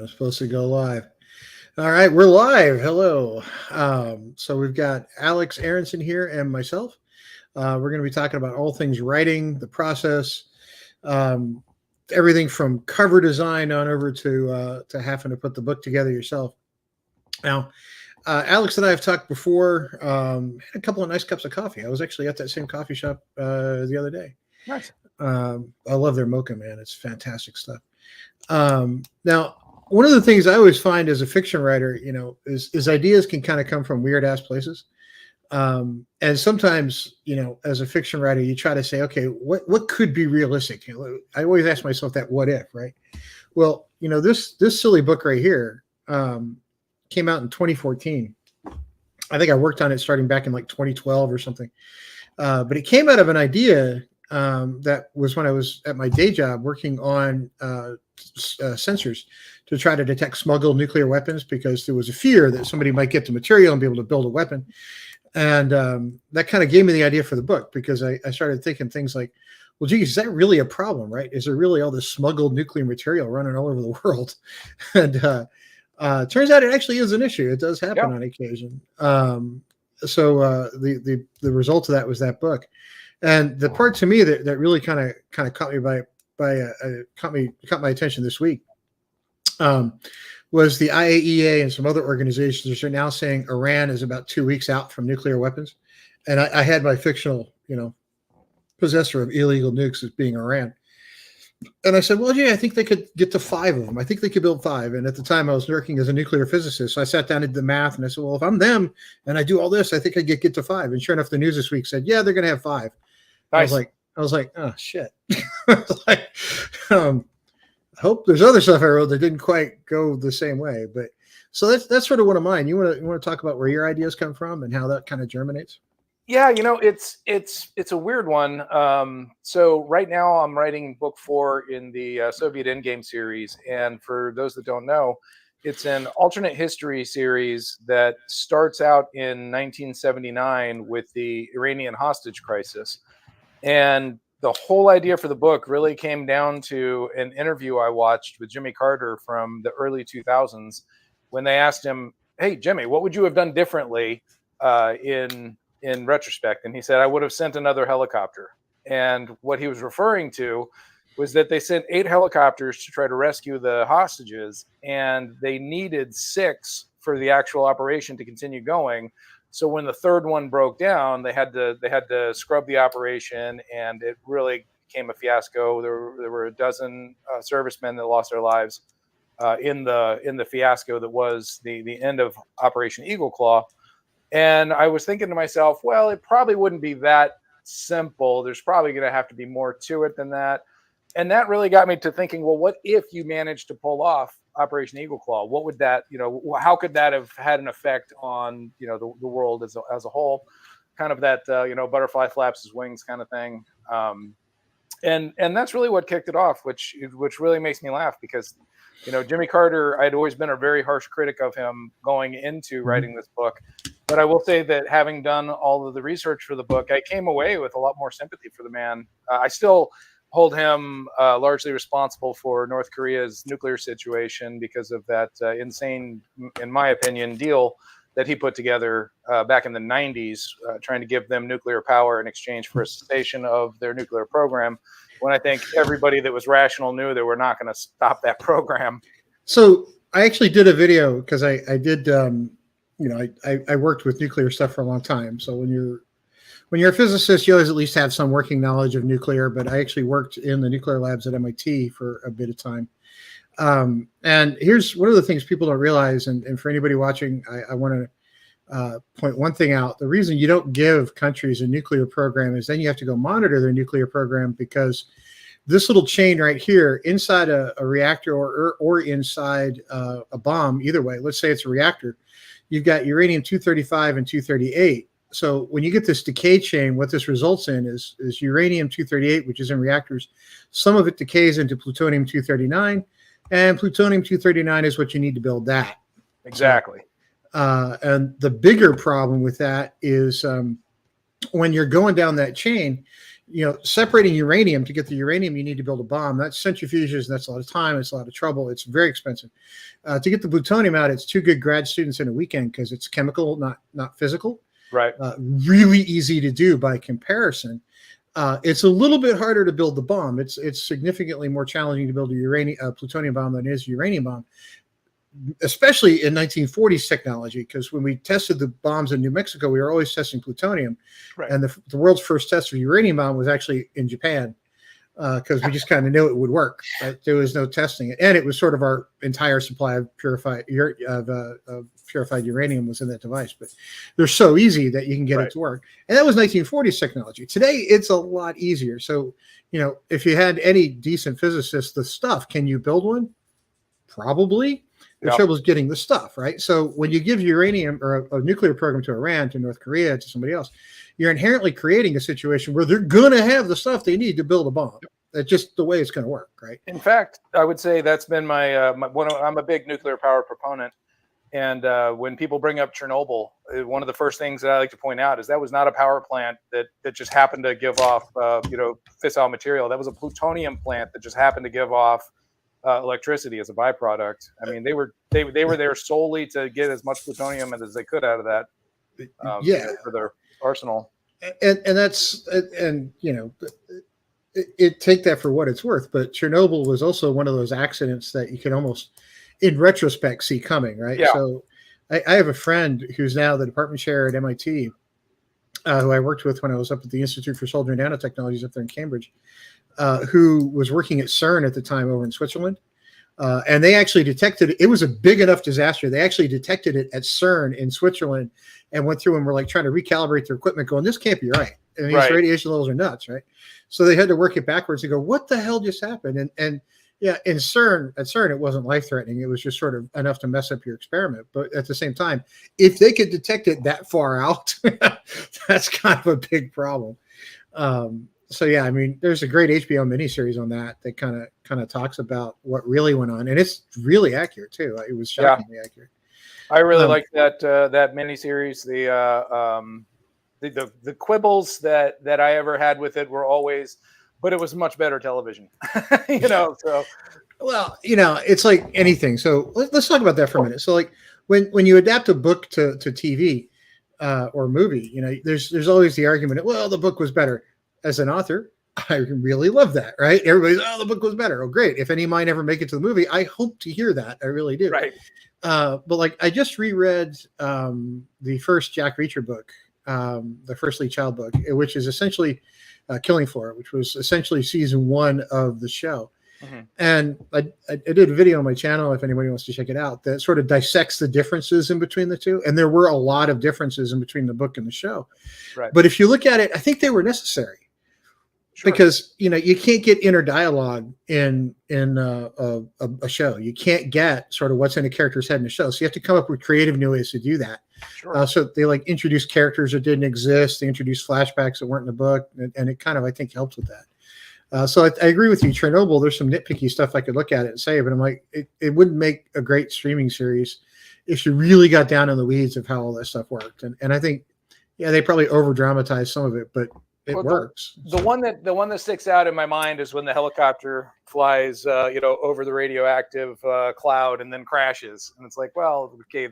I'm supposed to go live. All right, we're live. Hello. So we've got Alex Aronson here and myself. We're going to be talking about all things writing, the process, um, everything from cover design on over to having to put the book together yourself. Now, Alex and I have talked before. Had a couple of nice cups of coffee. I was actually at that same coffee shop the other day. Nice. I love their mocha, man. It's fantastic stuff. Now, one of the things I always find as a fiction writer, is ideas can kind of come from weird ass places. And sometimes, as a fiction writer, you try to say, okay, what could be realistic? I always ask myself that what if, right? Well, this silly book right here came out in 2014. I think I worked on it starting back in like 2012 or something. But it came out of an idea that was when I was at my day job working on sensors to try to detect smuggled nuclear weapons, because there was a fear that somebody might get the material and be able to build a weapon. And that kind of gave me the idea for the book, because I started thinking things like, well, geez, is that really a problem, right? Is there really all this smuggled nuclear material running all over the world? And turns out it actually is an issue. It does happen on occasion. So the result of that was that book. And the part to me that really kind of caught me caught my attention this week was the IAEA and some other organizations are now saying Iran is about 2 weeks out from nuclear weapons. And I had my fictional, possessor of illegal nukes as being Iran. And I said, well, gee, I think they could get to 5 of them. I think they could build 5. And at the time I was working as a nuclear physicist. So I sat down and did the math and I said, well, if I'm them and I do all this, I think I get to 5. And sure enough, the news this week said, yeah, they're going to have 5. Nice. I was like, oh shit. I was like, I hope there's other stuff I wrote that didn't quite go the same way. But so that's sort of one of mine. You want to talk about where your ideas come from and how that kind of germinates? Yeah, it's a weird one. So right now I'm writing book 4 in the Soviet Endgame series, and for those that don't know, it's an alternate history series that starts out in 1979 with the Iranian hostage crisis. And the whole idea for the book really came down to an interview I watched with Jimmy Carter from the early 2000s, when they asked him, "Hey, Jimmy, what would you have done differently in retrospect?" And he said, "I would have sent another helicopter." And what he was referring to was that they sent 8 helicopters to try to rescue the hostages, and they needed 6 for the actual operation to continue going. So when the third one broke down, they had to scrub the operation, and it really became a fiasco. There were a dozen servicemen that lost their lives in the fiasco that was the end of Operation Eagle Claw. And I was thinking to myself, well, it probably wouldn't be that simple. There's probably going to have to be more to it than that. And that really got me to thinking, well, what if you managed to pull off Operation Eagle Claw? What would that, how could that have had an effect on, the world as a whole? Kind of that, butterfly flaps his wings kind of thing. And that's really what kicked it off, which really makes me laugh, because, Jimmy Carter, I'd always been a very harsh critic of him going into writing this book. But I will say that having done all of the research for the book, I came away with a lot more sympathy for the man. I still hold him largely responsible for North Korea's nuclear situation because of that insane, in my opinion, deal that he put together back in the 90s, trying to give them nuclear power in exchange for a cessation of their nuclear program, when I think everybody that was rational knew they were not going to stop that program. So I actually did a video, because I did, I worked with nuclear stuff for a long time. So when you're a physicist, you always at least have some working knowledge of nuclear, but I actually worked in the nuclear labs at MIT for a bit of time. And here's one of the things people don't realize, and for anybody watching, I want to point one thing out. The reason you don't give countries a nuclear program is then you have to go monitor their nuclear program, because this little chain right here inside a reactor or inside a bomb, either way, let's say it's a reactor, you've got uranium-235 and 238. So when you get this decay chain, what this results in is uranium-238, which is in reactors. Some of it decays into plutonium-239, and plutonium-239 is what you need to build that. Exactly. And the bigger problem with that is when you're going down that chain, separating uranium to get the uranium you need to build a bomb. That's centrifuges. That's a lot of time. It's a lot of trouble. It's very expensive. To get the plutonium out, it's 2 good grad students in a weekend because it's chemical, not physical. Right. Really easy to do by comparison. It's a little bit harder to build the bomb. It's significantly more challenging to build a plutonium bomb than it is a uranium bomb, especially in 1940s technology, because when we tested the bombs in New Mexico, we were always testing plutonium. Right. And the world's first test for uranium bomb was actually in Japan, because we just kind of knew it would work. Right? There was no testing it. And it was sort of our entire supply of purified uranium was in that device. But they're so easy that you can get it to work. And that was 1940s technology. Today, it's a lot easier. So, if you had any decent physicist, the stuff, can you build one? Probably. The trouble is getting the stuff, right? So when you give uranium or a nuclear program to Iran, to North Korea, to somebody else, you're inherently creating a situation where they're going to have the stuff they need to build a bomb. That's just the way it's going to work, right? In fact, I would say that's been I'm a big nuclear power proponent. And when people bring up Chernobyl, one of the first things that I like to point out is that was not a power plant that just happened to give off, fissile material. That was a plutonium plant that just happened to give off electricity as a byproduct. I mean, they were there solely to get as much plutonium as they could out of that. For their arsenal. And that's it take that for what it's worth. But Chernobyl was also one of those accidents that you can almost, in retrospect, see coming, right? Yeah. So I have a friend who's now the department chair at MIT, who I worked with when I was up at the Institute for Solar Nanotechnologies up there in Cambridge, who was working at CERN at the time over in Switzerland. And they actually detected it was a big enough disaster. They actually detected it at CERN in Switzerland and went through and were like trying to recalibrate their equipment going, this can't be right. I mean, these radiation levels are nuts, right? So they had to work it backwards and go, what the hell just happened? And yeah, at CERN, it wasn't life-threatening. It was just sort of enough to mess up your experiment. But at the same time, if they could detect it that far out, that's kind of a big problem. So yeah, I mean, there's a great HBO miniseries on that kind of talks about what really went on, and it's really accurate too. It was shockingly accurate. I really like that miniseries. The quibbles that I ever had with it were always, but it was much better television. So. Well, it's like anything. So let's talk about that for a minute. So like when you adapt a book to TV or movie, there's always the argument, well, the book was better. As an author, I really love that, right? Everybody's, the book was better. Oh, great. If any of mine ever make it to the movie, I hope to hear that. I really do. Right. But like, I just reread the first Jack Reacher book, the first Lee Child book, which is essentially Killing Floor, which was essentially season 1 of the show. Mm-hmm. And I did a video on my channel, if anybody wants to check it out, that sort of dissects the differences in between the two. And there were a lot of differences in between the book and the show. Right. But if you look at it, I think they were necessary. Sure. Because you can't get inner dialogue in a show. You can't get sort of what's in a character's head in a show. So you have to come up with creative new ways to do that. Sure. So they introduce characters that didn't exist. They introduced flashbacks that weren't in the book, and it kind of, I think, helped with that. So I agree with you. Chernobyl, there's some nitpicky stuff I could look at it and say, but I'm like, it wouldn't make a great streaming series if you really got down in the weeds of how all that stuff worked. And I think, they probably over dramatized some of it, but it works. The one that sticks out in my mind is when the helicopter flies, over the radioactive cloud and then crashes, and it's like, well, okay,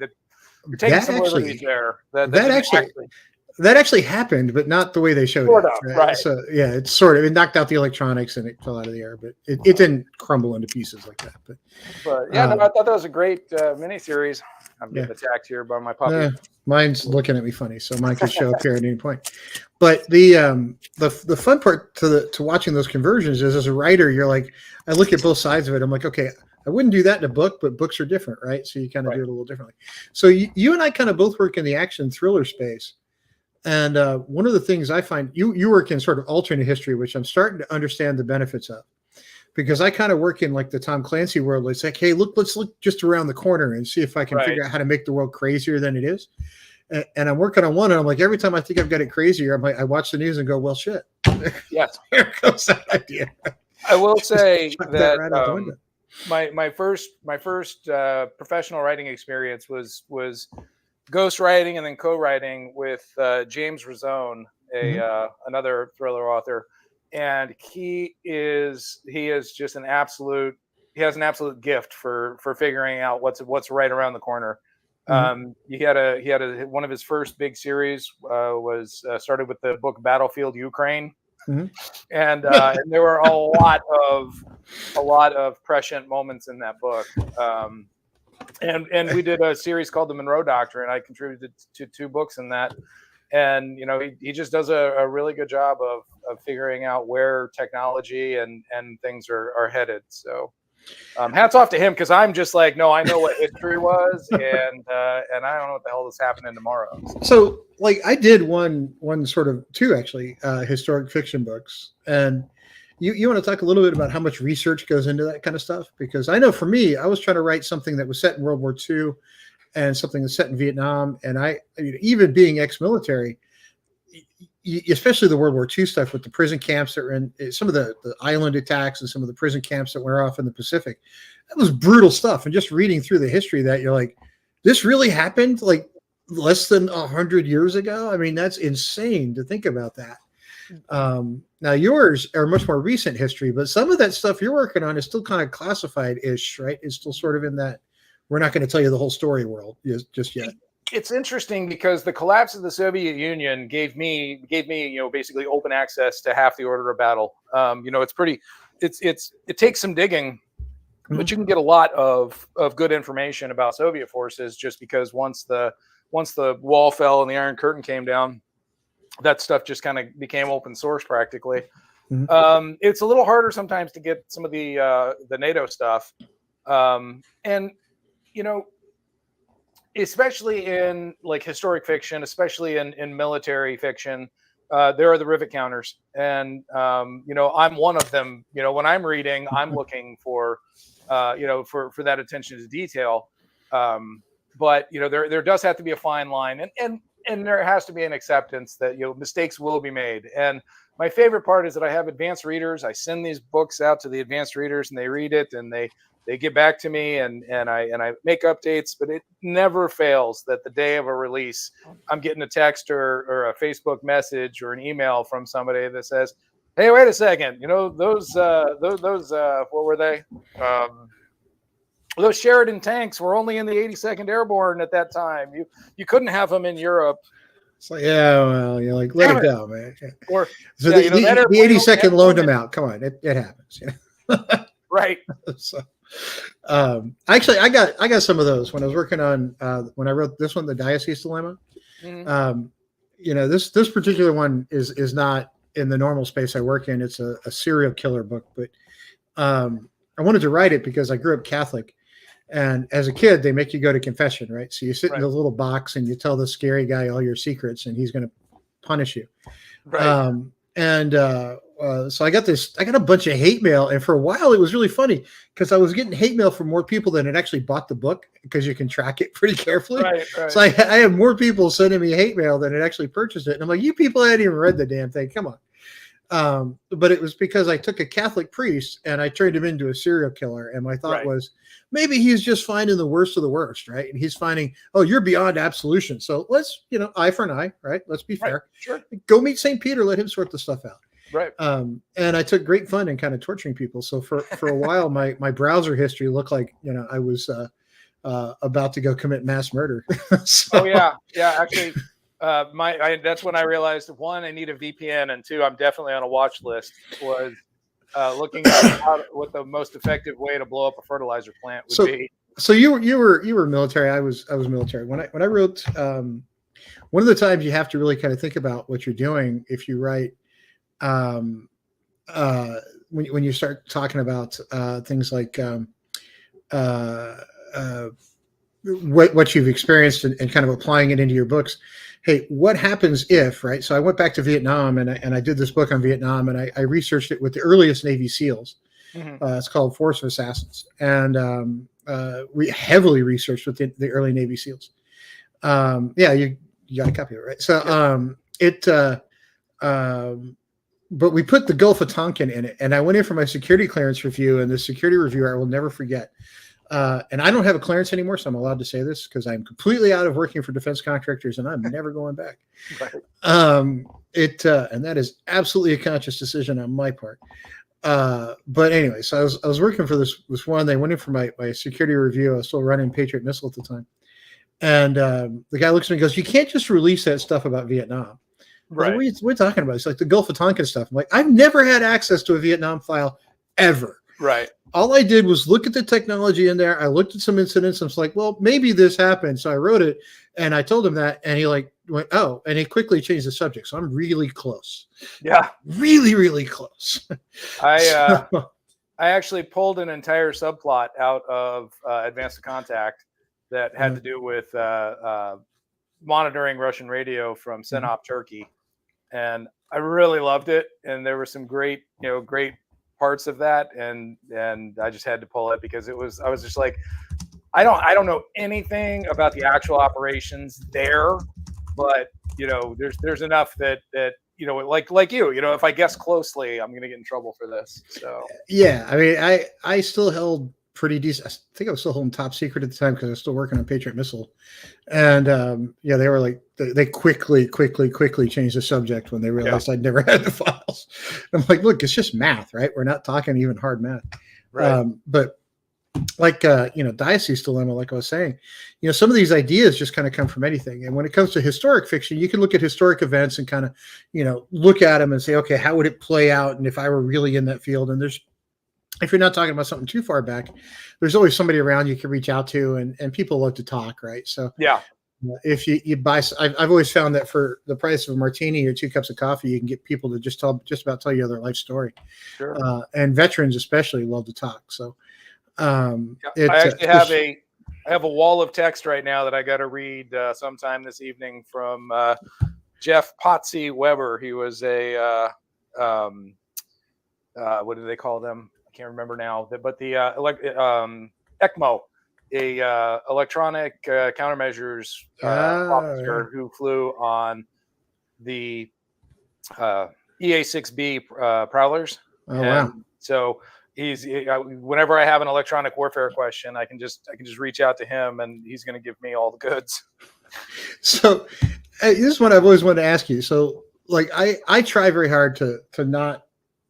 you're taking some liberties there. That actually happened, but not the way they showed it. Right? So yeah, it's sort of, it knocked out the electronics and it fell out of the air, but it didn't crumble into pieces like that. But I thought that was a great miniseries. I'm getting attacked here by my puppy. Mine's looking at me funny, so mine could show up here at any point. But the fun part to watching those conversions is, as a writer, you're like, I look at both sides of it. I'm like, okay, I wouldn't do that in a book, but books are different, right? So you kind of do it a little differently. So you and I kind of both work in the action thriller space. And one of the things I find, you work in sort of alternate history, which I'm starting to understand the benefits of. Because I kind of work in like the Tom Clancy world. It's like, hey, let's look just around the corner and see if I can figure out how to make the world crazier than it is. And I'm working on one, and I'm like, every time I think I've got it crazier, I'm like, I watch the news and go, well, shit. Yes. Here goes that idea. I will say that my first professional writing experience was ghostwriting and then co-writing with James Razone, another thriller author. and he is just an absolute. He has an absolute gift for figuring out what's right around the corner. He had one of his first big series was started with the book Battlefield Ukraine, and there were a lot of prescient moments in that book. And we did a series called the Monroe Doctrine. I contributed to 2 books in that. And, you know, he just does a really good job of figuring out where technology and things are headed. So hats off to him, because I'm just like, no, I know what history was, and I don't know what the hell is happening tomorrow. So like I did one sort of 2 actually historic fiction books, and you want to talk a little bit about how much research goes into that kind of stuff? Because I know for me, I was trying to write something that was set in World War II and something that's set in Vietnam. And I mean, even being ex-military, especially the World War II stuff with the prison camps that were in some of the island attacks and some of the prison camps that were off in the Pacific, that was brutal stuff. And just reading through the history of that, you're like, this really happened like less than 100 years ago. I mean, that's insane to think about that. Now yours are much more recent history, but some of that stuff you're working on is still kind of classified-ish, right? It's still sort of in that we're not going to tell you the whole story world just yet. It's interesting because the collapse of the Soviet Union gave me, you know, basically open access to half the order of battle. You know, it takes some digging, but you can get a lot of good information about Soviet forces, just because once the wall fell and the Iron Curtain came down, that stuff just kind of became open source practically. It's a little harder sometimes to get some of the NATO stuff. And, you know, especially in like historic fiction, especially in military fiction, there are the rivet counters. And, you know, I'm one of them. You know, when I'm reading, I'm looking for, you know, for that attention to detail. But, you know, there does have to be a fine line, and there has to be an acceptance that, you know, mistakes will be made. And my favorite part is that I have advanced readers. I send these books out to the advanced readers, and they read it, and they get back to me, and I make updates. But it never fails that the day of a release, I'm getting a text or a Facebook message or an email from somebody that says, "Hey, wait a second, you know, those what were they? Those Sheridan tanks were only in the 82nd Airborne at that time. You couldn't have them in Europe." It's like, yeah, well, you're like, let it go, man. Or so yeah, the 82nd loaned them out. Come on, it happens. You know? Right. So, actually, I got some of those when I was working on when I wrote this one, The Diocese Dilemma. You know, this particular one is not in the normal space I work in. It's a serial killer book, but I wanted to write it because I grew up Catholic. And as a kid, they make you go to confession, right? So you sit in the little box and you tell the scary guy all your secrets, and he's going to punish you. Right. So I got a bunch of hate mail, and for a while it was really funny because I was getting hate mail from more people than had actually bought the book, because you can track it pretty carefully. Right. So I had more people sending me hate mail than had actually purchased it, and I'm like, you people hadn't even read the damn thing. Come on. But it was because I took a Catholic priest and I turned him into a serial killer, and my thought was, maybe he's just finding the worst of the worst, right? And he's finding, oh, you're beyond absolution. So let's, you know, eye for an eye, right? Let's be fair. Sure. Go meet St. Peter, let him sort the stuff out. Right. And I took great fun in kind of torturing people. So for a while, my browser history looked like, you know, I was about to go commit mass murder. Oh yeah. Actually, that's when I realized, 1, I need a VPN, and 2, I'm definitely on a watch list. Was looking at what the most effective way to blow up a fertilizer plant would be. So you were military. I was military. When I wrote, one of the times you have to really kind of think about what you're doing if you write, when you start talking about things like what you've experienced and kind of applying it into your books. Hey, what happens if, right? So I went back to Vietnam and I did this book on Vietnam, and I researched it with the earliest Navy SEALs. It's called Force of Assassins. And we heavily researched with the early Navy SEALs. Yeah, you got a copy of it, right? So but we put the Gulf of Tonkin in it. And I went in for my security clearance review, and the security reviewer I will never forget. And I don't have a clearance anymore, so I'm allowed to say this because I'm completely out of working for defense contractors, and I'm never going back. Right. And that is absolutely a conscious decision on my part. But anyway, so I was working for this one. They went in for my security review. I was still running Patriot Missile at the time, and the guy looks at me and goes, "You can't just release that stuff about Vietnam." Right. What are we talking about? It's like the Gulf of Tonkin stuff. I'm like, I've never had access to a Vietnam file ever. Right. All I did was look at the technology in there. I looked at some incidents. I was like, well, maybe this happened. So I wrote it and I told him that. And he like went, oh, and he quickly changed the subject. So I'm really close. Yeah. Really, really close. I actually pulled an entire subplot out of Advanced Contact that had to do with monitoring Russian radio from Sinop, Turkey. And I really loved it. And there were some great parts of that. And I just had to pull it because I was just like, I don't know anything about the actual operations there, but there's enough that like you, if I guess closely, I'm going to get in trouble for this. So yeah, I mean, I still held pretty decent. I think I was still holding top secret at the time because I was still working on Patriot Missile, and they were like they quickly changed the subject when they realized I'd never had the files. I'm like, look, it's just math, right? We're not talking even hard math, right? But like Diocese Dilemma, like I was saying, some of these ideas just kind of come from anything. And when it comes to historic fiction, you can look at historic events and kind of look at them and say, okay, how would it play out? And if I were really in that field, and if you're not talking about something too far back, there's always somebody around you can reach out to, and people love to talk, right? So yeah, if you buy, I've always found that for the price of a martini or 2 cups of coffee, you can get people to just about tell you their life story. Sure. And veterans especially love to talk. So I actually have a wall of text right now that I got to read sometime this evening from Jeff Potsy Weber. He was a what do they call them? I can't remember now. But the ECMO, a electronic countermeasures officer who flew on the EA-6B Prowlers. Oh, wow. So whenever I have an electronic warfare question, I can just reach out to him, and he's going to give me all the goods. So this is what I've always wanted to ask you. So like I try very hard to not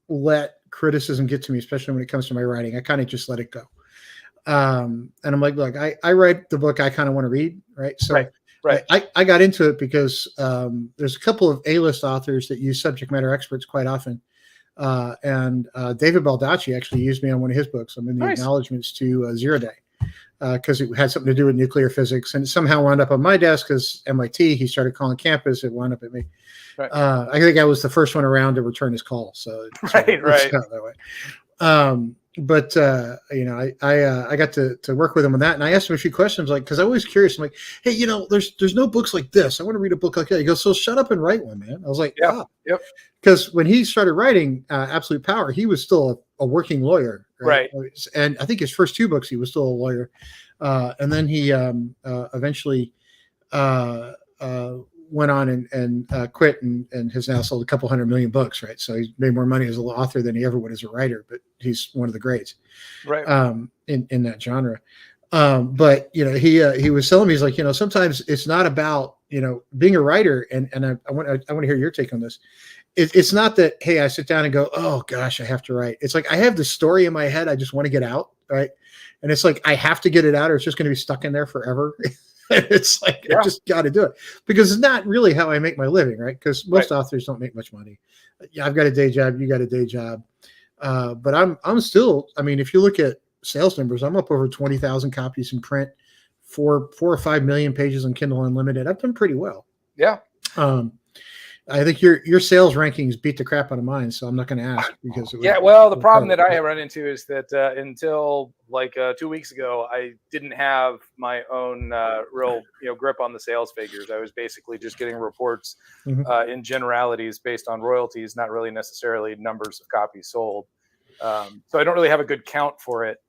let criticism get to me, especially when it comes to my writing. I kind of just let it go. And I'm like, look, I write the book I kind of want to read, right? So right. I got into it because there's a couple of A-list authors that use subject matter experts quite often. And David Baldacci actually used me on one of his books. I'm in the acknowledgments to Zero Day because it had something to do with nuclear physics, and it somehow wound up on my desk because MIT, he started calling campus. It wound up at me. Right. I think I was the first one around to return his call. So right. That way. But I got to work with him on that, and I asked him a few questions, like, because I was curious. I'm like, hey, there's no books like this. I want to read a book like that. He goes, so shut up and write one, man. I was like, yeah, yep. Because when he started writing Absolute Power, he was still a working lawyer, right? And I think his first 2 books, he was still a lawyer, and then he eventually went on and quit and has now sold a couple 100 million books, right? So he's made more money as an author than he ever would as a writer, but he's one of the greats, right? In that genre. But he was telling me, he's like, sometimes it's not about being a writer, and I want to hear your take on this. It's not that, hey, I sit down and go, oh gosh, I have to write. It's like I have this story in my head, I just want to get out, right? And it's like I have to get it out, or it's just going to be stuck in there forever. It's like I just got to do it because it's not really how I make my living, right? Because most authors don't make much money. I've got a day job, you got a day job, but I'm still. I mean, if you look at sales numbers, I'm up over 20,000 copies in print, 4 or 5 million pages on Kindle Unlimited. I've done pretty well. Yeah. I think your sales rankings beat the crap out of mine, so I'm not going to ask because the problem that I have run into is that until like 2 weeks ago, I didn't have my own real grip on the sales figures. I was basically just getting reports in generalities based on royalties, not really necessarily numbers of copies sold. So I don't really have a good count for it,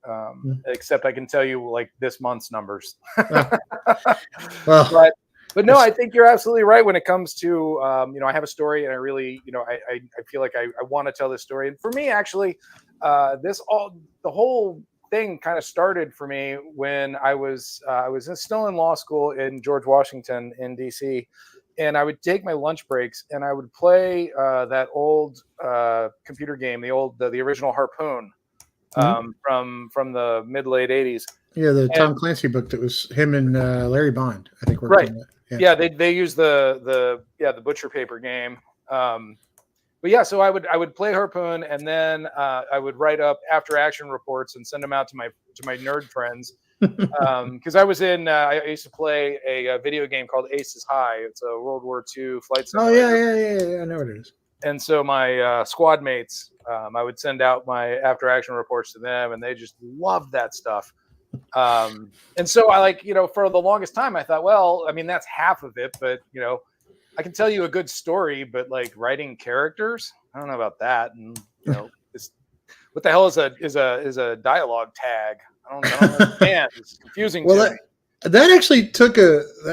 except I can tell you like this month's numbers. But no, I think you're absolutely right when it comes to, I have a story and I really, I feel like I want to tell this story. And for me, actually, the whole thing kind of started for me when I was still in law school in George Washington in DC, and I would take my lunch breaks and I would play that old computer game, the original Harpoon, from the mid late 80s. Yeah, the Tom Clancy book that was him and Larry Bond, I think. Right. On yeah, they use the butcher paper game. But yeah, so I would play Harpoon, and then I would write up after action reports and send them out to my nerd friends. Because I used to play a video game called Aces High. It's a World War II flight simulator. Oh yeah, I know what it is. And so my squad mates, I would send out my after action reports to them, and they just loved that stuff. And so I for the longest time I thought, well, I mean, that's half of it, but I can tell you a good story, but like writing characters, I don't know about that. And what the hell is a dialogue tag? I don't understand. It's confusing. Well, that actually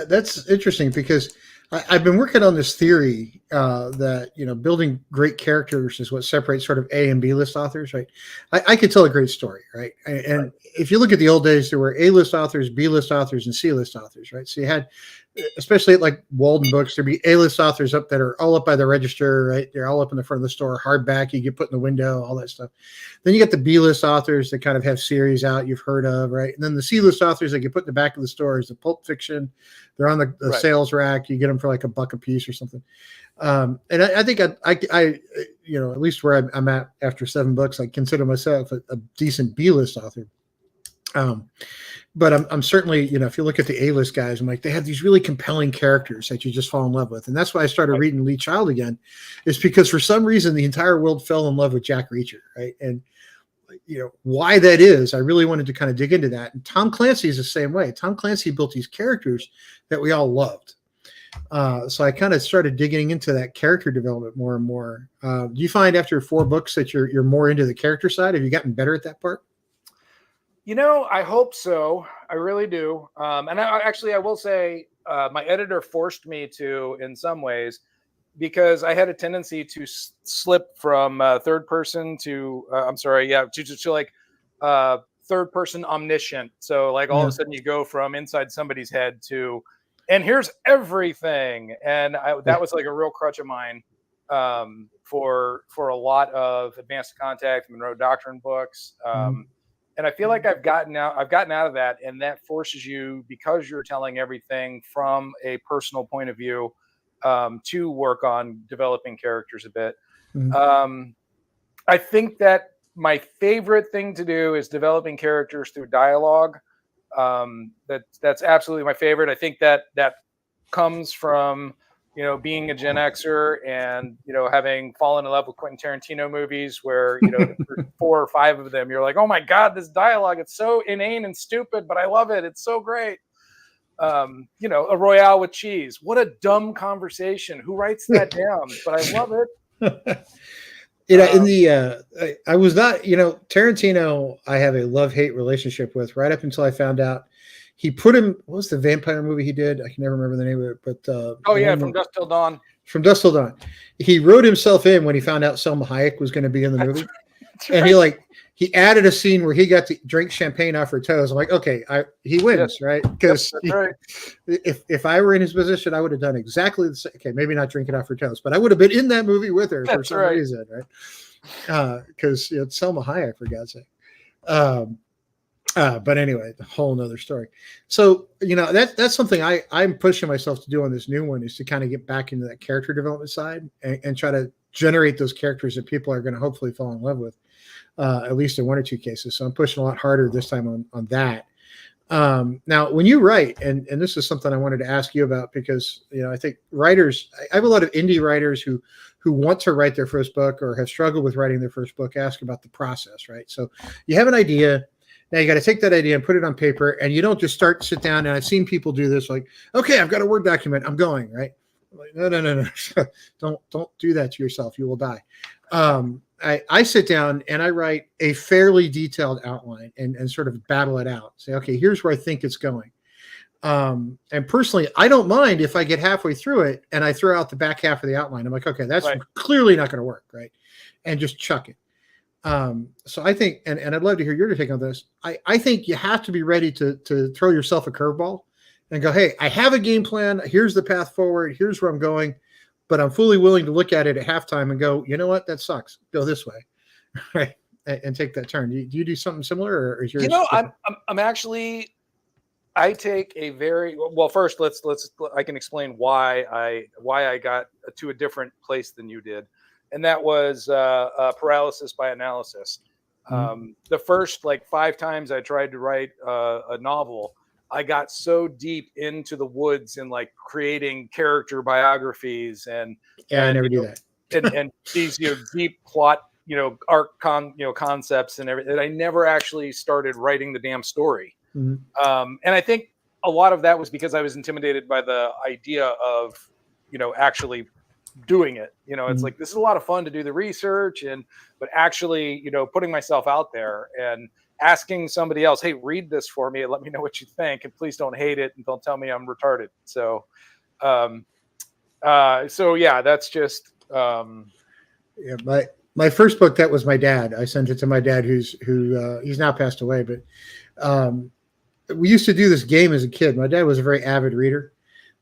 that's interesting, because I've been working on this theory that building great characters is what separates sort of A and B list authors, right? I could tell a great story, right? And if you look at the old days, there were A list authors, B list authors, and C list authors, right? So you had, especially at like Walden Books, there'd be A list authors up that are all up by the register, right? They're all up in the front of the store, hardback, you get put in the window, all that stuff. Then you get the B list authors that kind of have series out you've heard of, right? And then the C list authors that get put in the back of the store is the Pulp Fiction. They're on the sales rack. You get them for like $1 a piece or something. And I think I at least where I'm at after 7 books, I consider myself a decent B list author. But I'm certainly, if you look at the A-list guys, I'm like, they have these really compelling characters that you just fall in love with. And that's why I started reading Lee Child again, is because for some reason the entire world fell in love with Jack Reacher, right? And why that is, I really wanted to kind of dig into that. And Tom Clancy is the same way. Tom Clancy built these characters that we all loved. So I kind of started digging into that character development more and more. Do you find after 4 books that you're more into the character side? Have you gotten better at that part? I hope so. I really do. And I will say my editor forced me to, in some ways, because I had a tendency to slip from third person to like third person omniscient. So like all of a sudden you go from inside somebody's head to, and here's everything. And that was like a real crutch of mine for a lot of Advanced Contact, Monroe Doctrine books. And I feel like I've gotten out of that, and that forces you, because you're telling everything from a personal point of view, to work on developing characters a bit. I think that my favorite thing to do is developing characters through dialogue. That's absolutely my favorite. I think that comes from being a Gen Xer and having fallen in love with Quentin Tarantino movies, where 4 or 5 of them, you're like, oh my god, this dialogue, it's so inane and stupid, but I love it. It's so great. A Royale with cheese. What a dumb conversation. Who writes that down? But I love it. I was not, Tarantino, I have a love-hate relationship with, right up until I found out he put him, what was the vampire movie he did? I can never remember the name of it, but From Dusk Till Dawn. From Dusk Till Dawn. He wrote himself in when he found out Selma Hayek was going to be in the movie. And he added a scene where he got to drink champagne off her toes. I'm like, okay, he wins, right? Because if I were in his position, I would have done exactly the same. Okay, maybe not drink it off her toes, but I would have been in that movie with her for some reason, right? Because it's Selma Hayek, for God's sake. But anyway, a whole nother story. So, that's something I'm pushing myself to do on this new one, is to kind of get back into that character development side and try to generate those characters that people are going to hopefully fall in love with, at least in 1 or 2 cases. So I'm pushing a lot harder this time on that. Now, when you write, and this is something I wanted to ask you about, because, I think writers, I have a lot of indie writers who want to write their first book or have struggled with writing their first book, ask about the process, right? So you have an idea. Now you got to take that idea and put it on paper, and you don't just sit down. And I've seen people do this, like, okay, I've got a Word document, I'm going, right? Like, no. don't do that to yourself. You will die. I sit down and I write a fairly detailed outline and sort of battle it out. Say, okay, here's where I think it's going. And personally, I don't mind if I get halfway through it and I throw out the back half of the outline. I'm like, okay, that's clearly not going to work, right? And just chuck it. So I think, and I'd love to hear your take on this. I think you have to be ready to throw yourself a curveball and go, hey, I have a game plan. Here's the path forward. Here's where I'm going. But I'm fully willing to look at it at halftime and go, you know what? That sucks. Go this way. Right. And take that turn. Do you do something similar, or is yours? I'm actually, I take a very well. First, I can explain why I got to a different place than you did, and that was paralysis by analysis. Mhm. The first 5 times I tried to write a novel, I got so deep into the woods and creating character biographies and Yeah, I never you do know, that. and these deep plot concepts and everything. I never actually started writing the damn story. Mhm. And I think a lot of that was because I was intimidated by the idea of actually doing it. It's Mhm. this is a lot of fun to do the research, but actually putting myself out there and asking somebody else, hey, read this for me and let me know what you think, and please don't hate it and don't tell me I'm retarded. So yeah, that's just Yeah, my first book, that was my dad. I sent it to my dad, who he's now passed away, but um, we used to do this game as a kid. My dad was a very avid reader.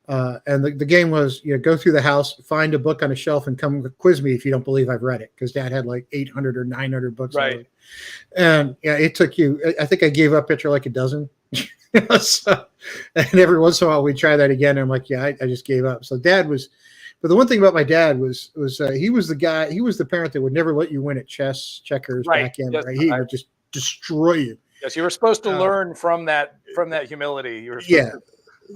And the game was, go through the house, find a book on a shelf, and come quiz me if you don't believe I've read it. Because Dad had 800 or 900 books. right. And yeah, it took you. I think I gave up after a dozen. So, and every once in a while we try that again. And I'm like, yeah, I just gave up. So Dad was. But the one thing about my dad was he was the guy. He was the parent that would never let you win at chess, checkers, Right. backgammon. Yes, Right? He would just destroy you. Yes, you were supposed to learn from that humility. You were Yeah.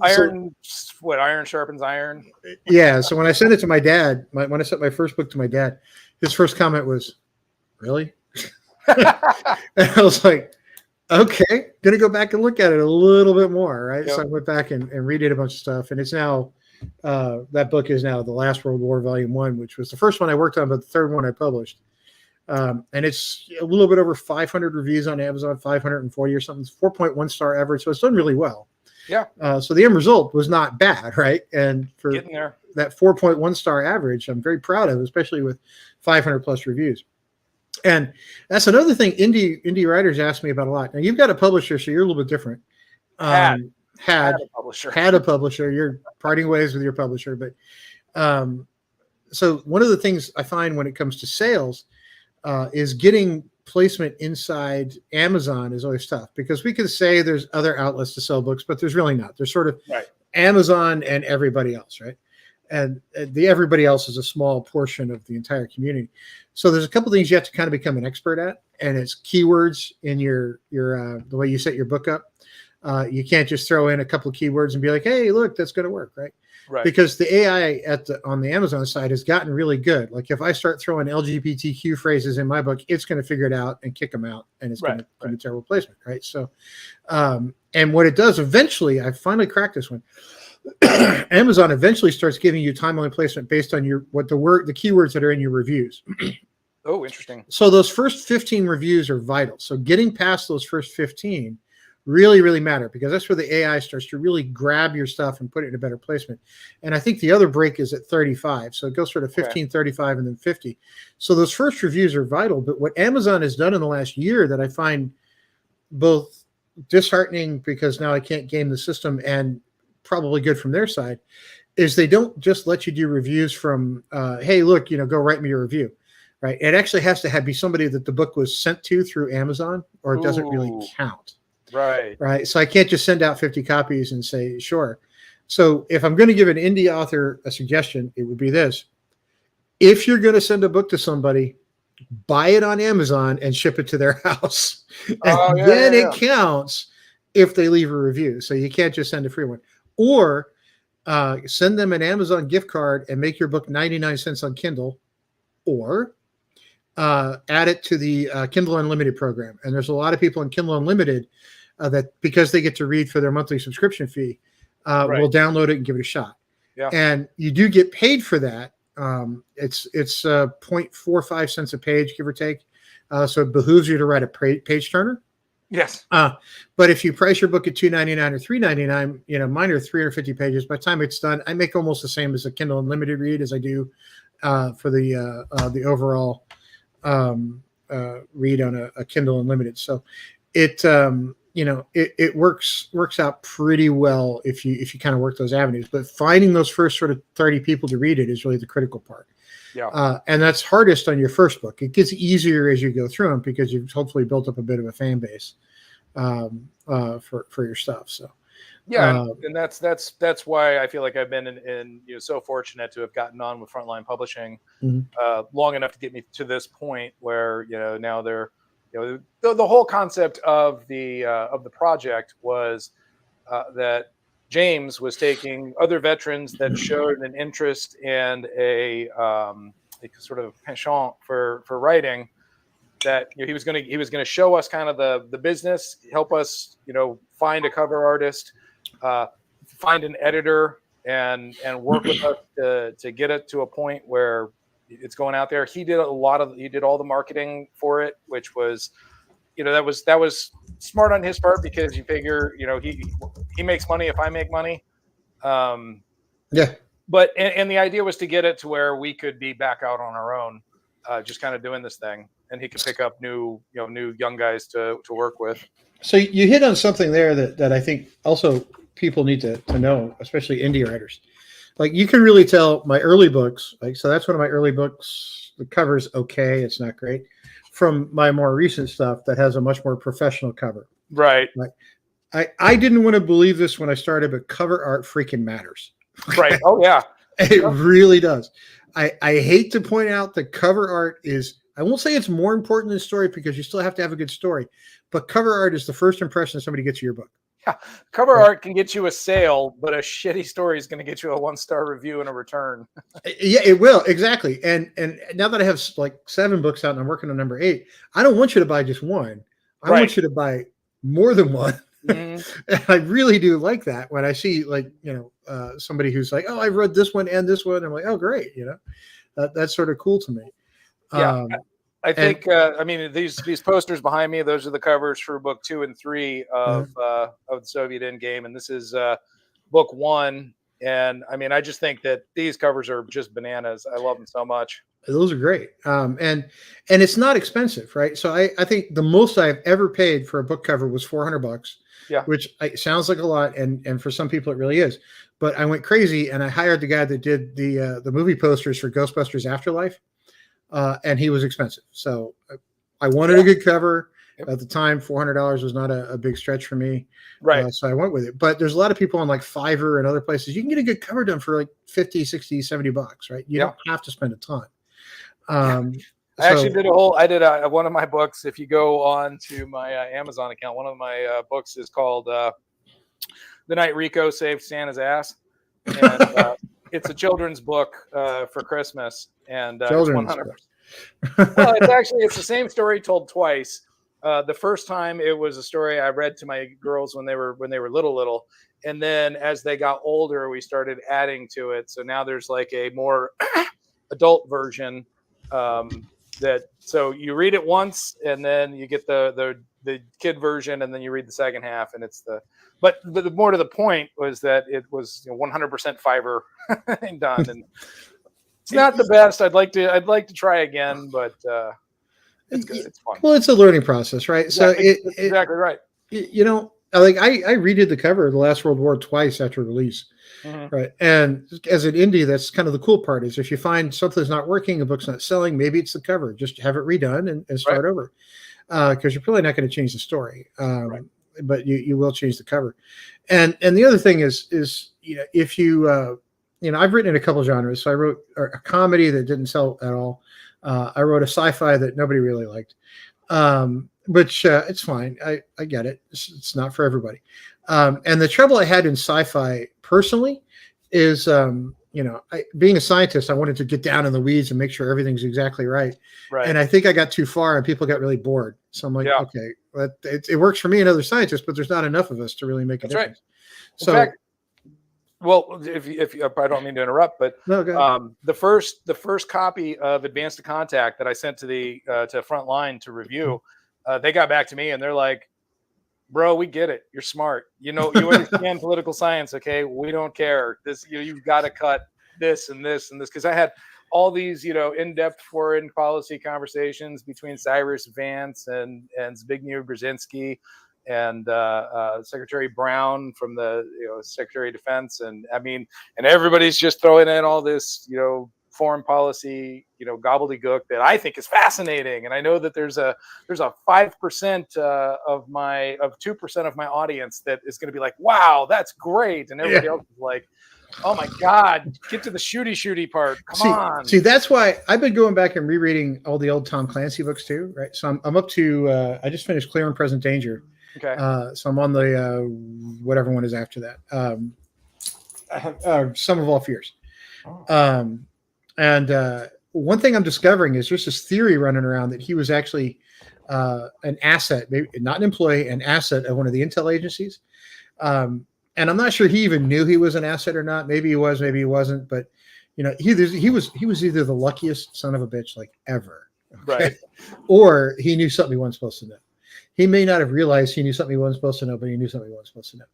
Iron sharpens iron. Yeah. So when I sent it to my dad, when I sent my first book to my dad, his first comment was, "Really?" And I was like, "Okay, gonna go back and look at it a little bit more." Right. Yep. So I went back and redid a bunch of stuff, and it's now that book is now The Last World War, Volume 1, which was the first one I worked on, but the third one I published. And it's a little bit over 500 reviews on Amazon, 540 or something. It's 4.1 star average, so it's done really well. Yeah. So the end result was not bad, right? And for getting there, that 4.1 star average, I'm very proud of, especially with 500 plus reviews. And that's another thing indie writers ask me about a lot. Now you've got a publisher, so you're a little bit different. Had a publisher. You're parting ways with your publisher, but so one of the things I find when it comes to sales is getting placement inside Amazon is always tough, because we can say there's other outlets to sell books, but there's really not. There's sort of Amazon and everybody else, right? And the everybody else is a small portion of the entire community. So there's a couple things you have to kind of become an expert at, and it's keywords in your the way you set your book up. You can't just throw in a couple of keywords and be like, hey, look, that's going to work, right? Right. Because the AI on the Amazon side has gotten really good. Like if I start throwing LGBTQ phrases in my book, it's going to figure it out and kick them out, and it's going to be terrible placement, right? So, and what it does eventually, I finally cracked this one. Amazon eventually starts giving you timeline placement based on the keywords that are in your reviews. Oh, interesting. So those first 15 reviews are vital. So getting past those first 15 really, really matter, because that's where the AI starts to really grab your stuff and put it in a better placement. And I think the other break is at 35. So it goes sort of 15, 35, and then 50. So those first reviews are vital. But what Amazon has done in the last year that I find both disheartening, because now I can't game the system, and probably good from their side, is they don't just let you do reviews from, hey, look, go write me a review, right? It actually has to be somebody that the book was sent to through Amazon, or it doesn't really count. Right. So I can't just send out 50 copies and say, sure. So if I'm going to give an indie author a suggestion, it would be this. If you're going to send a book to somebody, buy it on Amazon and ship it to their house. And then it counts if they leave a review. So you can't just send a free one. Or send them an Amazon gift card and make your book 99 cents on Kindle, or add it to the Kindle Unlimited program. And there's a lot of people in Kindle Unlimited that, because they get to read for their monthly subscription fee, will download it and give it a shot. Yeah. And you do get paid for that. It's 0.45 cents a page, give or take. So it behooves you to write a page turner. Yes. But if you price your book at $2.99 or $3.99, mine are 350 pages. By the time it's done, I make almost the same as a Kindle Unlimited read as I do for the overall read on a Kindle Unlimited. So it it works out pretty well if you kind of work those avenues. But finding those first sort of 30 people to read it is really the critical part. Yeah. And that's hardest on your first book. It gets easier as you go through them because you've hopefully built up a bit of a fan base for your stuff. So yeah, and that's why I feel like I've been in so fortunate to have gotten on with Frontline Publishing long enough to get me to this point where now they're the whole concept of the project was that James was taking other veterans that showed an interest and a sort of penchant for writing, that he was going to show us kind of the business, help us find a cover artist, find an editor, and work with us to get it to a point where it's going out there. He did all the marketing for it, which was that was smart on his part, because you figure he makes money if I make money. Yeah. But and the idea was to get it to where we could be back out on our own, just kind of doing this thing, and he could pick up new young guys to work with. So you hit on something there that I think also people need to know, especially indie writers. Like, you can really tell my early books, so that's one of my early books. The cover's okay, it's not great, from my more recent stuff that has a much more professional cover. Right. Like, I didn't want to believe this when I started, but cover art freaking matters. Right. Oh yeah. It really does. I hate to point out that cover art is, I won't say it's more important than story, because you still have to have a good story, but cover art is the first impression somebody gets of your book. Yeah, cover art can get you a sale, but a shitty story is going to get you a 1-star review and a return. Yeah, it will, exactly. And now that I have like 7 books out and I'm working on number 8, I don't want you to buy just one. I want you to buy more than one. Mm-hmm. And I really do like that when I see somebody who's like, oh, I've read this one and this one. I'm like, oh, great. That's sort of cool to me. Yeah. I think, these posters behind me, those are the covers for book 2 and 3 of the Soviet Endgame. And this is book 1. And I just think that these covers are just bananas. I love them so much. Those are great. And it's not expensive, right? So I think the most I've ever paid for a book cover was $400. Yeah. Which sounds like a lot. And for some people it really is. But I went crazy and I hired the guy that did the movie posters for Ghostbusters Afterlife. And he was expensive. So I wanted a good cover. At the time, $400 was not a big stretch for me. Right. So I went with it. But there's a lot of people on like Fiverr and other places. You can get a good cover done for like $50, $60, $70, right? You don't have to spend a ton. I actually did one of my books. If you go on to my Amazon account, one of my books is called The Night Rico Saved Santa's Ass. And it's a children's book for Christmas. And it's 100%. Well, it's the same story told twice. The first time it was a story I read to my girls when they were little, and then as they got older, we started adding to it. So now there's like a more adult version. So you read it once, and then you get the kid version, and then you read the second half, and it's But the more to the point was that it was 100% Fiverr and done, and it's not the best. I'd like to try again, but it's good. It's fun. Well, it's a learning process, right? Yeah, so exactly right. Like I redid the cover of The Last World War twice after release, right? And as an indie, that's kind of the cool part, is if you find something's not working, a book's not selling, maybe it's the cover. Just have it redone and start over, because you're probably not going to change the story. But you will change the cover. And the other thing is if you I've written in a couple genres. So I wrote a comedy that didn't sell at all. I wrote a sci-fi that nobody really liked, which it's fine. I get it. It's not for everybody. And the trouble I had in sci-fi personally is being a scientist, I wanted to get down in the weeds and make sure everything's exactly right. And I think I got too far and people got really bored. So I'm like, okay, it works for me and other scientists, but there's not enough of us to really make a difference. Right. So, in fact, well, if I don't mean to interrupt, but the first copy of Advance to Contact that I sent to to Frontline to review, they got back to me and they're like, bro, we get it. You're smart. You understand political science. Okay. We don't care. You've got to cut this and this and this. Cause I had all these, in-depth foreign policy conversations between Cyrus Vance and Zbigniew Brzezinski and Secretary Brown from the Secretary of Defense, and and everybody's just throwing in all this foreign policy gobbledygook that I think is fascinating. And I know that there's a 5% of 2% of my audience that is going to be like, wow, that's great, and everybody else is like, oh my God, get to the shooty part. Come on. See, that's why I've been going back and rereading all the old Tom Clancy books too, right? So I'm up to I just finished Clear and Present Danger. Okay. So I'm on the whatever one is after that. Sum of All Fears. And one thing I'm discovering is there's this theory running around that he was actually an asset, maybe not an employee, an asset of one of the intel agencies. And I'm not sure he even knew he was an asset or not. Maybe he was, maybe he wasn't. But he was either the luckiest son of a bitch like ever, okay? Right? Or he knew something he wasn't supposed to know. He may not have realized he knew something he wasn't supposed to know, but he knew something he wasn't supposed to know,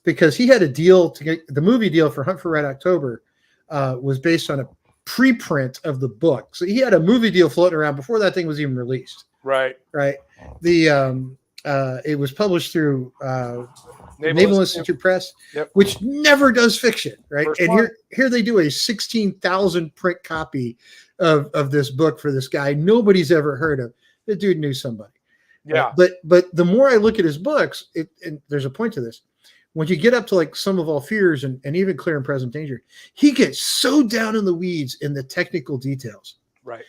because he had a deal to get the movie deal for Hunt for Red October was based on a preprint of the book. So he had a movie deal floating around before that thing was even released. Right. The it was published through Naval Institute Press, yep, which never does fiction, right? First and one. here they do a 16,000 print copy of this book for this guy nobody's ever heard of. The dude knew somebody. Yeah. But the more I look at his books, and there's a point to this. When you get up to like Sum of All Fears and even Clear and Present Danger, he gets so down in the weeds in the technical details. Right.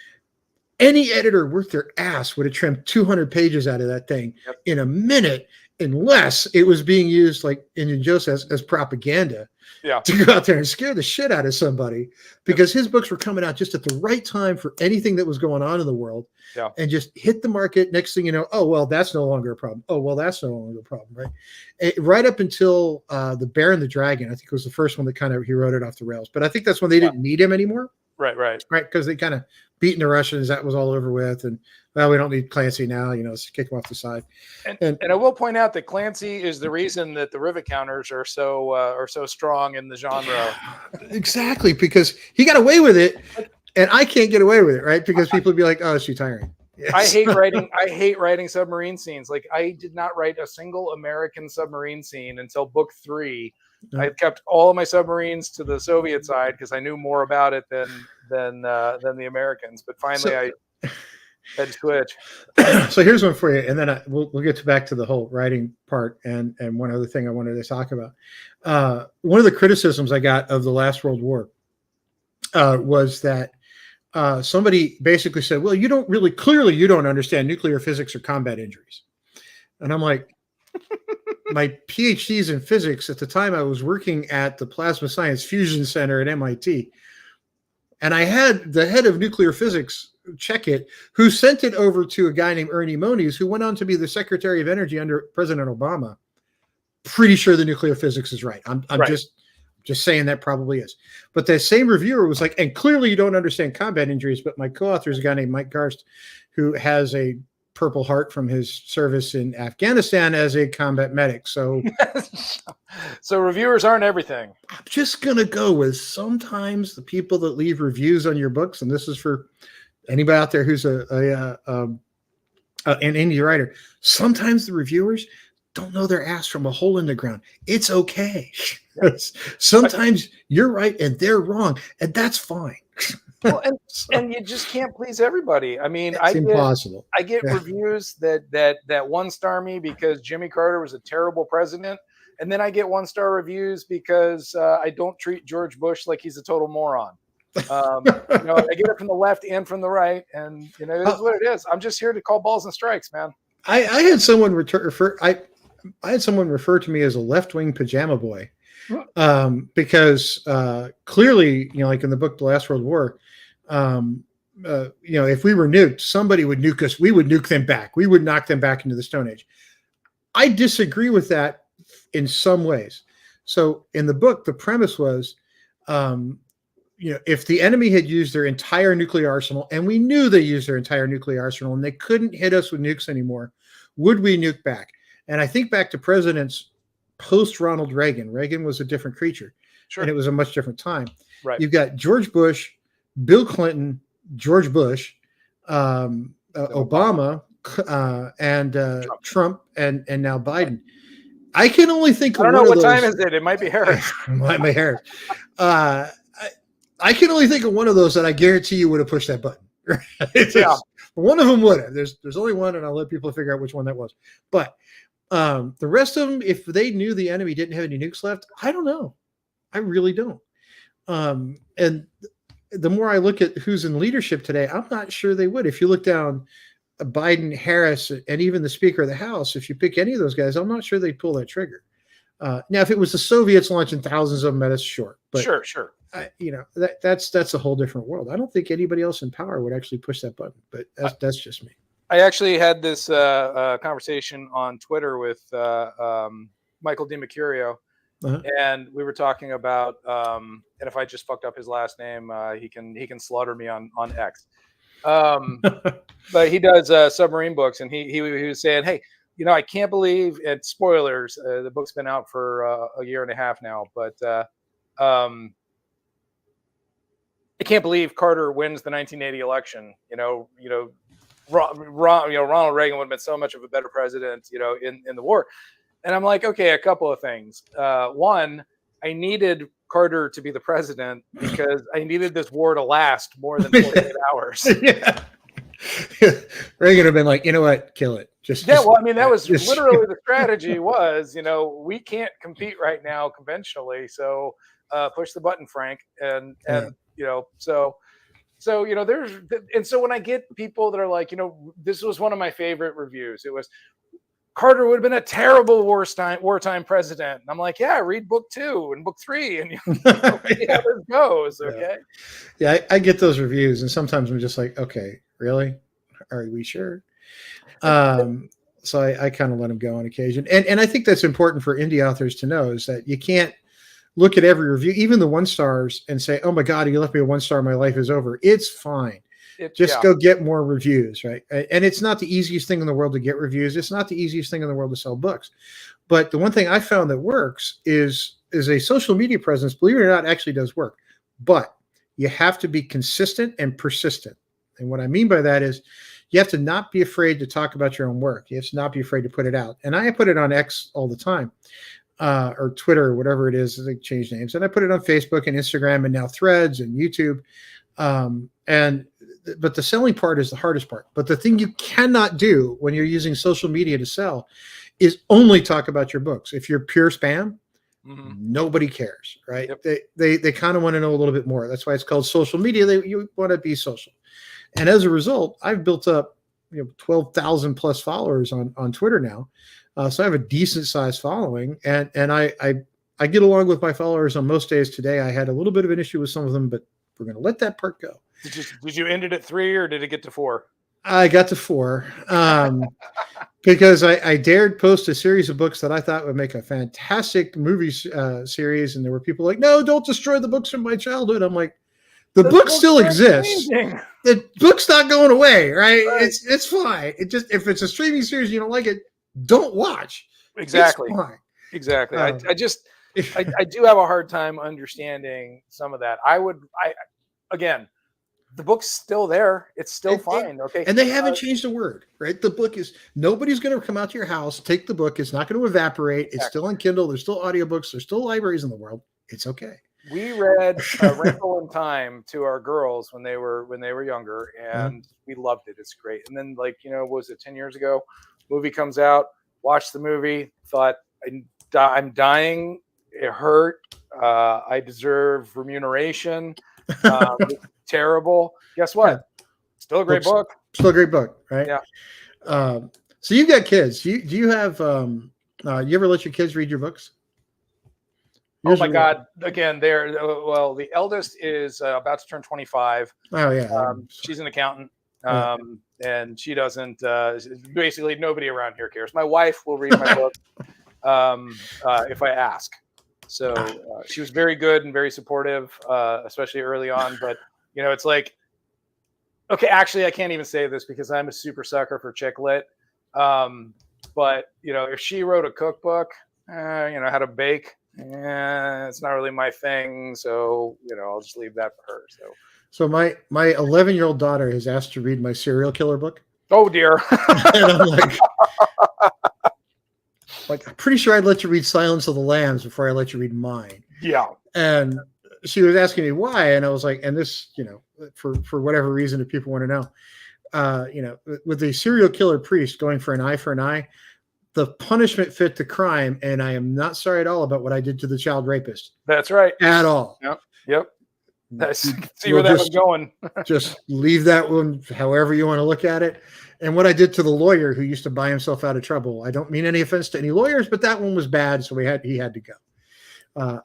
Any editor worth their ass would have trimmed 200 pages out of that thing, yep, in a minute, unless it was being used, like Indian Joe says, as propaganda, yeah, to go out there and scare the shit out of somebody, because his books were coming out just at the right time for anything that was going on in the world, yeah, and just hit the market. Next thing you know, oh, well, that's no longer a problem. Oh, well, that's no longer a problem, right? Right up until The Bear and the Dragon, I think was the first one that he wrote it off the rails. But I think that's when they didn't need him anymore. Right. Because they kind of beaten the Russians. That was all over with. And, well, we don't need Clancy now. Let's kick him off the side. And I will point out that Clancy is the reason that the rivet counters are so strong in the genre. Exactly, because he got away with it, and I can't get away with it, right? Because people would be like, "Oh, it's too tiring." Yes. I hate writing submarine scenes. Like, I did not write a single American submarine scene until book 3. I kept all of my submarines to the Soviet side because I knew more about it than the Americans. But finally, I had to switch. So here's one for you, and then we'll get back to the whole writing part. And one other thing I wanted to talk about. One of the criticisms I got of the last World War was that somebody basically said, "Well, you don't understand nuclear physics or combat injuries," and I'm like. My PhDs in physics, at the time I was working at the Plasma Science Fusion Center at MIT, and I had the head of nuclear physics check it, who sent it over to a guy named Ernie Moniz, who went on to be the Secretary of Energy under President Obama. Pretty sure the nuclear physics is right. I'm right. just saying that probably is. But that same reviewer was like, and clearly you don't understand combat injuries, but my co-author is a guy named Mike Garst, who has a Purple Heart from his service in Afghanistan as a combat medic. So reviewers aren't everything. I'm just going to go with sometimes the people that leave reviews on your books, and this is for anybody out there who's an indie writer, sometimes the reviewers don't know their ass from a hole in the ground. It's okay. Sometimes you're right and they're wrong, and that's fine. Well, and you just can't please everybody. I mean, it's impossible. I get reviews that one-star me because Jimmy Carter was a terrible president, and then I get one-star reviews because I don't treat George Bush like he's a total moron. I get it from the left and from the right, and it is what it is. I'm just here to call balls and strikes, man. I had someone I had someone refer to me as a left-wing pajama boy. Because clearly, like in the book, The Last World War, if we were nuked, somebody would nuke us. We would nuke them back. We would knock them back into the Stone Age. I disagree with that in some ways. So in the book, the premise was, if the enemy had used their entire nuclear arsenal, and we knew they used their entire nuclear arsenal, and they couldn't hit us with nukes anymore, would we nuke back? And I think back to presidents post Ronald Reagan. Reagan was a different creature, and it was a much different time. Right. You've got George Bush, Bill Clinton, George Bush, Obama, and Trump, and now Biden. I can only think I of don't know one what of those. time is it. It might be Harris. my Harris. I can only think of one of those that I guarantee you would have pushed that button. Yeah. One of them would have. There's only one, and I'll let people figure out which one that was. But the rest of them, if they knew the enemy didn't have any nukes left, I don't know. I really don't. And the more I look at who's in leadership today, I'm not sure they would. If you look down Biden, Harris, and even the Speaker of the House, if you pick any of those guys, I'm not sure they'd pull that trigger. Now, if it was the Soviets launching thousands of them at us, sure. But Sure. That's a whole different world. I don't think anybody else in power would actually push that button, but that's just me. I actually had this conversation on Twitter with Michael DiMercurio, and we were talking about, and if I just fucked up his last name, he can slaughter me on X. But he does submarine books, and he was saying, hey, I can't believe, and spoilers, the book's been out for a year and a half now, but I can't believe Carter wins the 1980 election. Ronald Reagan would have been so much of a better president, in the war. And I'm like, okay, a couple of things. One, I needed Carter to be the president because I needed this war to last more than 48 hours. Yeah. Reagan would have been like, you know what, kill it. That was literally the strategy was, we can't compete right now conventionally. So push the button, Frank. And so when I get people that are like, this was one of my favorite reviews. It was Carter would have been a terrible wartime president. And I'm like, yeah, read book 2 and book 3 and how this goes. Okay. Yeah, I get those reviews, and sometimes I'm just like, okay, really? Are we sure? So I kind of let them go on occasion. And I think that's important for indie authors to know, is that you can't look at every review, even the 1 stars, and say, oh my God, you left me a 1 star, my life is over. It's fine. Go get more reviews, right? And it's not the easiest thing in the world to get reviews. It's not the easiest thing in the world to sell books. But the one thing I found that works is a social media presence, believe it or not, actually does work. But you have to be consistent and persistent. And what I mean by that is you have to not be afraid to talk about your own work. You have to not be afraid to put it out. And I put it on X all the time, or Twitter, or whatever it is. They change names. And I put it on Facebook and Instagram and now Threads and YouTube. But the selling part is the hardest part. But the thing you cannot do when you're using social media to sell is only talk about your books. If you're pure spam, nobody cares, right? Yep. They kind of want to know a little bit more. That's why it's called social media. You want to be social. And as a result, I've built up 12,000 plus followers on Twitter now. So I have a decent sized following, and I get along with my followers on most days. Today I had a little bit of an issue with some of them, but we're going to let that part go. Did you end it at 3 or did it get to 4? I got to 4 because I dared post a series of books that I thought would make a fantastic movie series. And there were people like, no, don't destroy the books from my childhood. I'm like, the book still exists. The book's not going away, right? It's fine. It just, if it's a streaming series, you don't like it, don't watch. Exactly. Exactly. I do have a hard time understanding some of that. Again, the book's still there. It's still fine. Okay. And they haven't changed a word, right? The book is, nobody's going to come out to your house, take the book. It's not going to evaporate. Exactly. It's still on Kindle. There's still audiobooks. There's still libraries in the world. It's okay. We read Wrinkle in Time to our girls when they were younger, and we loved it. It's great. And then, what was it, 10 years ago? Movie comes out, watched the movie, thought, I'm dying. It hurt. I deserve remuneration. Terrible. Guess what? Yeah. Still a great book. Still a great book, right? Yeah. So you've got kids. Do you have? You ever let your kids read your books? Oh my God! Again, the eldest is about to turn 25. Oh yeah. She's an accountant, and she doesn't. Basically, nobody around here cares. My wife will read my book if I ask. So she was very good and very supportive, especially early on. But it's like, okay, actually, I can't even say this because I'm a super sucker for chick lit. But if she wrote a cookbook, how to bake, it's not really my thing. So I'll just leave that for her. So So my 11-year-old daughter has asked to read my serial killer book. Oh dear. And I'm like, I'm pretty sure I'd let you read Silence of the Lambs before I let you read mine. Yeah. And she was asking me why, and I was like, and this, for whatever reason, if people want to know, with the serial killer priest going for an eye, the punishment fit the crime, and I am not sorry at all about what I did to the child rapist. That's right. At all. Yep. See where that was going. Just leave that one however you want to look at it. And what I did to the lawyer who used to buy himself out of trouble, I don't mean any offense to any lawyers, but that one was bad, so he had to go.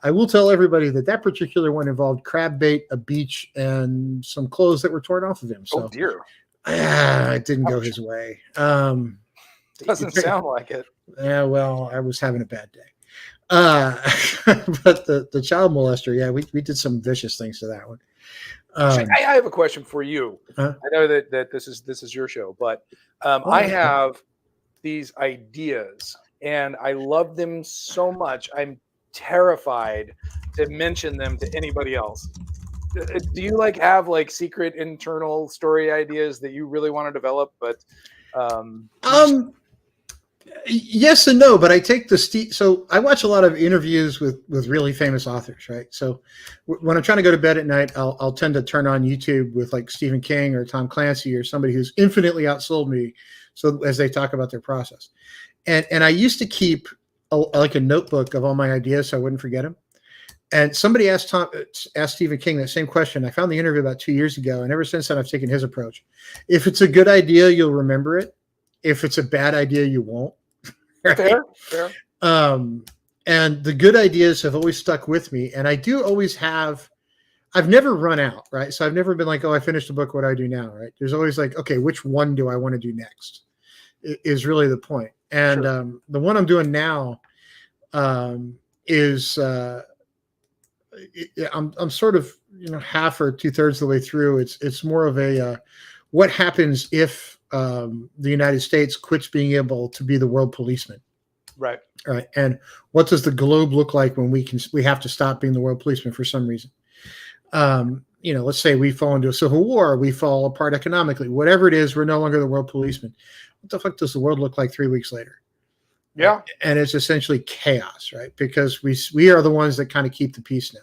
I will tell everybody that particular one involved crab bait, a beach, and some clothes that were torn off of him. So, oh dear. It didn't go his way. Doesn't sound like it. Yeah, well, I was having a bad day. But the child molester, yeah, we did some vicious things to that one. I have a question for you. Huh? I know that this is your show, but I have these ideas and I love them so much. I'm terrified to mention them to anybody else. Do you have secret internal story ideas that you really want to develop? But yes and no, but I take so I watch a lot of interviews with really famous authors, right? So when I'm trying to go to bed at night, I'll tend to turn on YouTube with Stephen King or Tom Clancy or somebody who's infinitely outsold me. So as they talk about their process, and I used to keep a notebook of all my ideas so I wouldn't forget them. And somebody asked Stephen King that same question. I found the interview about 2 years ago, and ever since then I've taken his approach. If it's a good idea, you'll remember it. If it's a bad idea, you won't. Right? Fair. And the good ideas have always stuck with me. And I do always I've never run out, right? So I've never been like, oh, I finished the book. What do I do now? Right. There's always okay, which one do I want to do next? Is really the point. And sure. The one I'm doing now is I'm sort of, half or 2/3 of the way through. It's more of a, what happens if the United States quits being able to be the world policeman. Right. Right. And what does the globe look like when we have to stop being the world policeman for some reason? Let's say we fall into a civil war, we fall apart economically, whatever it is, we're no longer the world policeman. What the fuck does the world look like 3 weeks later? Yeah. And it's essentially chaos, right? Because we are the ones that kind of keep the peace now.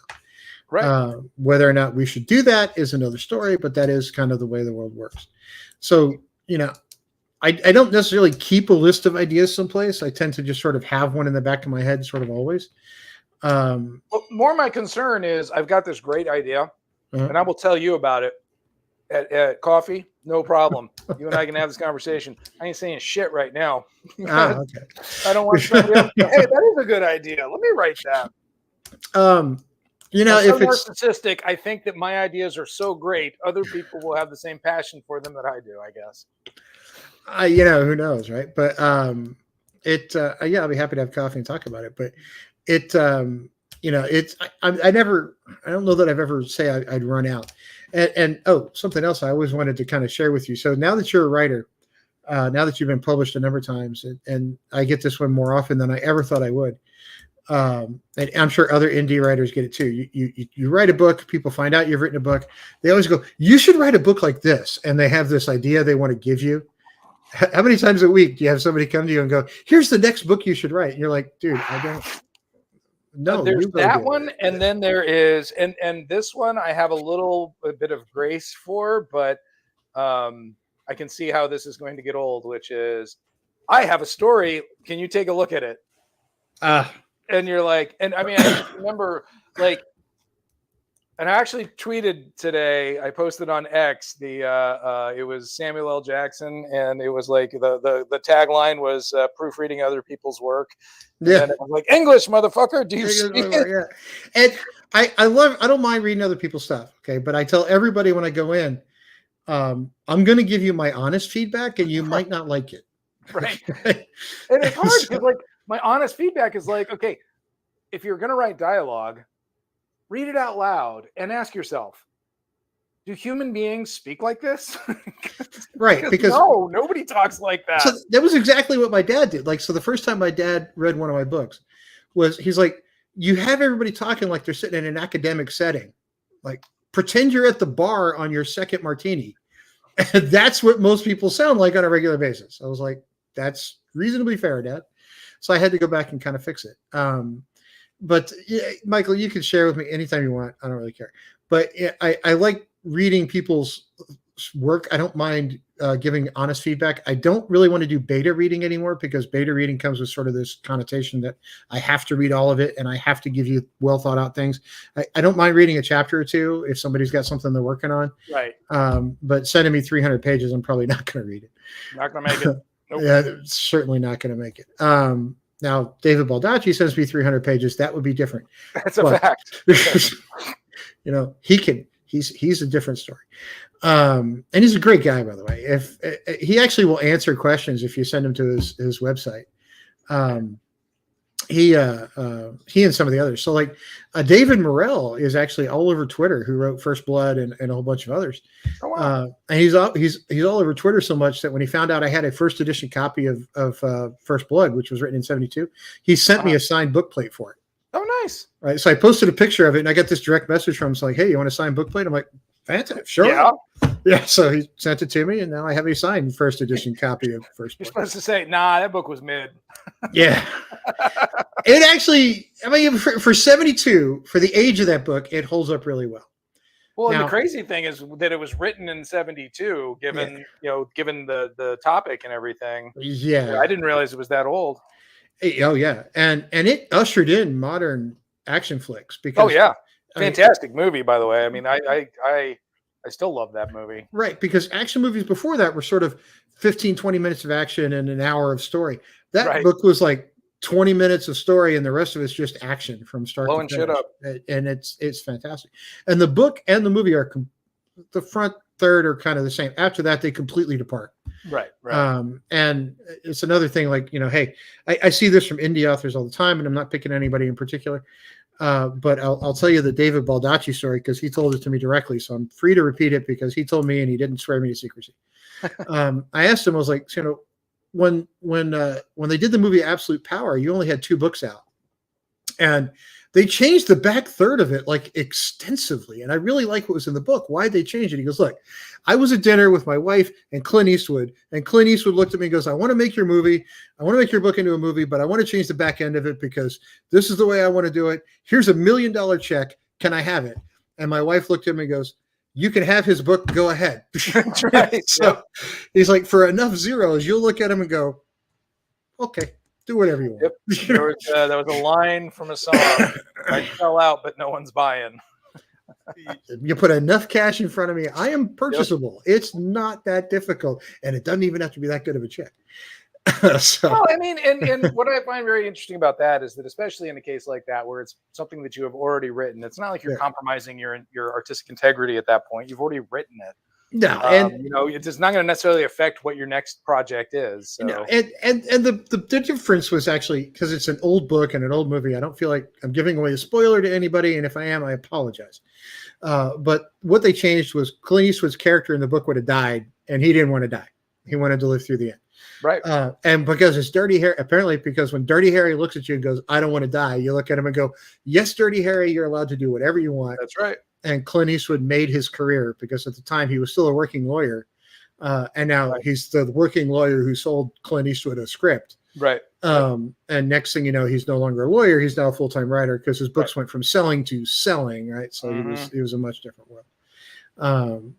Right. Whether or not we should do that is another story, but that is kind of the way the world works. So, I don't necessarily keep a list of ideas someplace. I tend to just sort of have one in the back of my head, sort of always. Well, more my concern is I've got this great idea, and I will tell you about it at coffee. No problem. You and I can have this conversation. I ain't saying shit right now. Okay. I don't want somebody else. Hey, that is a good idea. Let me write that. I'm if so it's narcissistic, I think that my ideas are so great, other people will have the same passion for them that I do, I guess. Who knows, right? But I'll be happy to have coffee and talk about it. But I don't know that I've ever say I'd run out. And something else I always wanted to kind of share with you. So now that you're a writer, now that you've been published a number of times, and I get this one more often than I ever thought I would. And I'm sure other indie writers get it too. You write a book, people find out you've written a book. They always go, you should write a book like this. And they have this idea they want to give you. How many times a week do you have somebody come to you and go, here's the next book you should write? And you're like, dude, I don't know. There's that one. And then there is, and this one I have a bit of grace for, but I can see how this is going to get old, which is, I have a story. Can you take a look at it? And you're like, and I mean, I just remember and I actually tweeted today, I posted on X, it was Samuel L. Jackson, and it was the tagline was proofreading other people's work. Yeah. And I was like, English, motherfucker, do you see it? Yeah. And I don't mind reading other people's stuff. Okay. But I tell everybody when I go in, I'm going to give you my honest feedback and you might not like it. Right. And it's hard because my honest feedback is okay, if you're going to write dialogue, read it out loud and ask yourself, do human beings speak like this? Right. Because no, nobody talks like that. So that was exactly what my dad did. So the first time my dad read one of my books he's like, you have everybody talking like they're sitting in an academic setting. Like, pretend you're at the bar on your second martini. And that's what most people sound like on a regular basis. I was like, that's reasonably fair, Dad. So I had to go back and kind of fix it. But yeah, Michael, you can share with me anytime you want. I don't really care. But yeah, I like reading people's work. I don't mind giving honest feedback. I don't really want to do beta reading anymore because beta reading comes with sort of this connotation that I have to read all of it and I have to give you well thought out things. I don't mind reading a chapter or two if somebody's got something they're working on. Right. But sending me 300 pages, I'm probably not going to read it. Not going to make it. Nope. Yeah, certainly not going to make it. Now, David Baldacci sends me 300 pages. That would be different. That's a fact. You know, he's a different story. And he's a great guy, by the way. If he actually will answer questions if you send him to his website. He and some of the others. So like David Morrell is actually all over Twitter, who wrote First Blood and a whole bunch of others. Oh, wow. And he's all over Twitter so much that when he found out I had a first edition copy of First Blood, which was written in 1972, he sent me a signed book plate for it. Oh, nice. Right. So I posted a picture of it and I got this direct message from him. It's like, hey, you want a signed book plate? I'm like, fantastic. Sure. Yeah. Yeah. So he sent it to me and now I have a signed first edition copy of First Blood. You're supposed to say, nah, that book was mid. Yeah. It actually, I mean, for 72, for the age of that book, it holds up really well. Well, Now, and the crazy thing is that it was written in 72, given the topic and everything. Yeah. I didn't realize it was that old. Oh yeah. And it ushered in modern action flicks because Oh yeah. I mean, Fantastic movie, by the way. I mean, I still love that movie. right, because action movies before that were sort of 15, 20 minutes of action and an hour of story. That Right. book was like 20 minutes of story and the rest of it's just action from start Blowing to shit finish. up. And it's fantastic. And the book and the movie are the front third are kind of the same. After that, they completely depart. Right. Right. And it's another thing like, hey, I see this from indie authors all the time, and I'm not picking anybody in particular. But I'll tell you the David Baldacci story because he told it to me directly. So I'm free to repeat it because he told me and he didn't swear me to secrecy. I asked him, I was like, when they did the movie Absolute Power, you only had 2 books out. And they changed the back third of it like extensively. And I really like what was in the book. Why'd they change it? He goes, look, I was at dinner with my wife and Clint Eastwood. And Clint Eastwood looked at me and goes, I want to make your movie. I want to make your book into a movie, but I want to change the back end of it because this is the way I want to do it. Here's $1 million check. Can I have it? And my wife looked at me and goes, you can have his book. Go ahead. That's right. So he's like, for enough zeros, you'll look at him and go, okay, do whatever you want. Yep. There was a line from a song. I sell out, but no one's buying. You put enough cash in front of me, I am purchasable. Yep. It's not that difficult, and it doesn't even have to be that good of a check. So. Well, I mean, and what I find very interesting about that is that, especially in a case like that, where it's something that you have already written, it's not like you're compromising your artistic integrity at that point. You've already written it. No, and it's not going to necessarily affect what your next project is. So. No, and the difference was actually because it's an old book and an old movie. I don't feel like I'm giving away a spoiler to anybody, and if I am, I apologize. But what they changed was Clint Eastwood's character in the book would have died, and he didn't want to die. He wanted to live through the end. Right. And because it's Dirty Harry, apparently because when Dirty Harry looks at you and goes, I don't want to die, you look at him and go, yes, Dirty Harry, you're allowed to do whatever you want. That's right. And Clint Eastwood made his career because at the time he was still a working lawyer. And now he's the working lawyer who sold Clint Eastwood a script. Right. And next thing you know, he's no longer a lawyer. He's now a full-time writer because his books went from selling to selling. Right. So he was a much different world.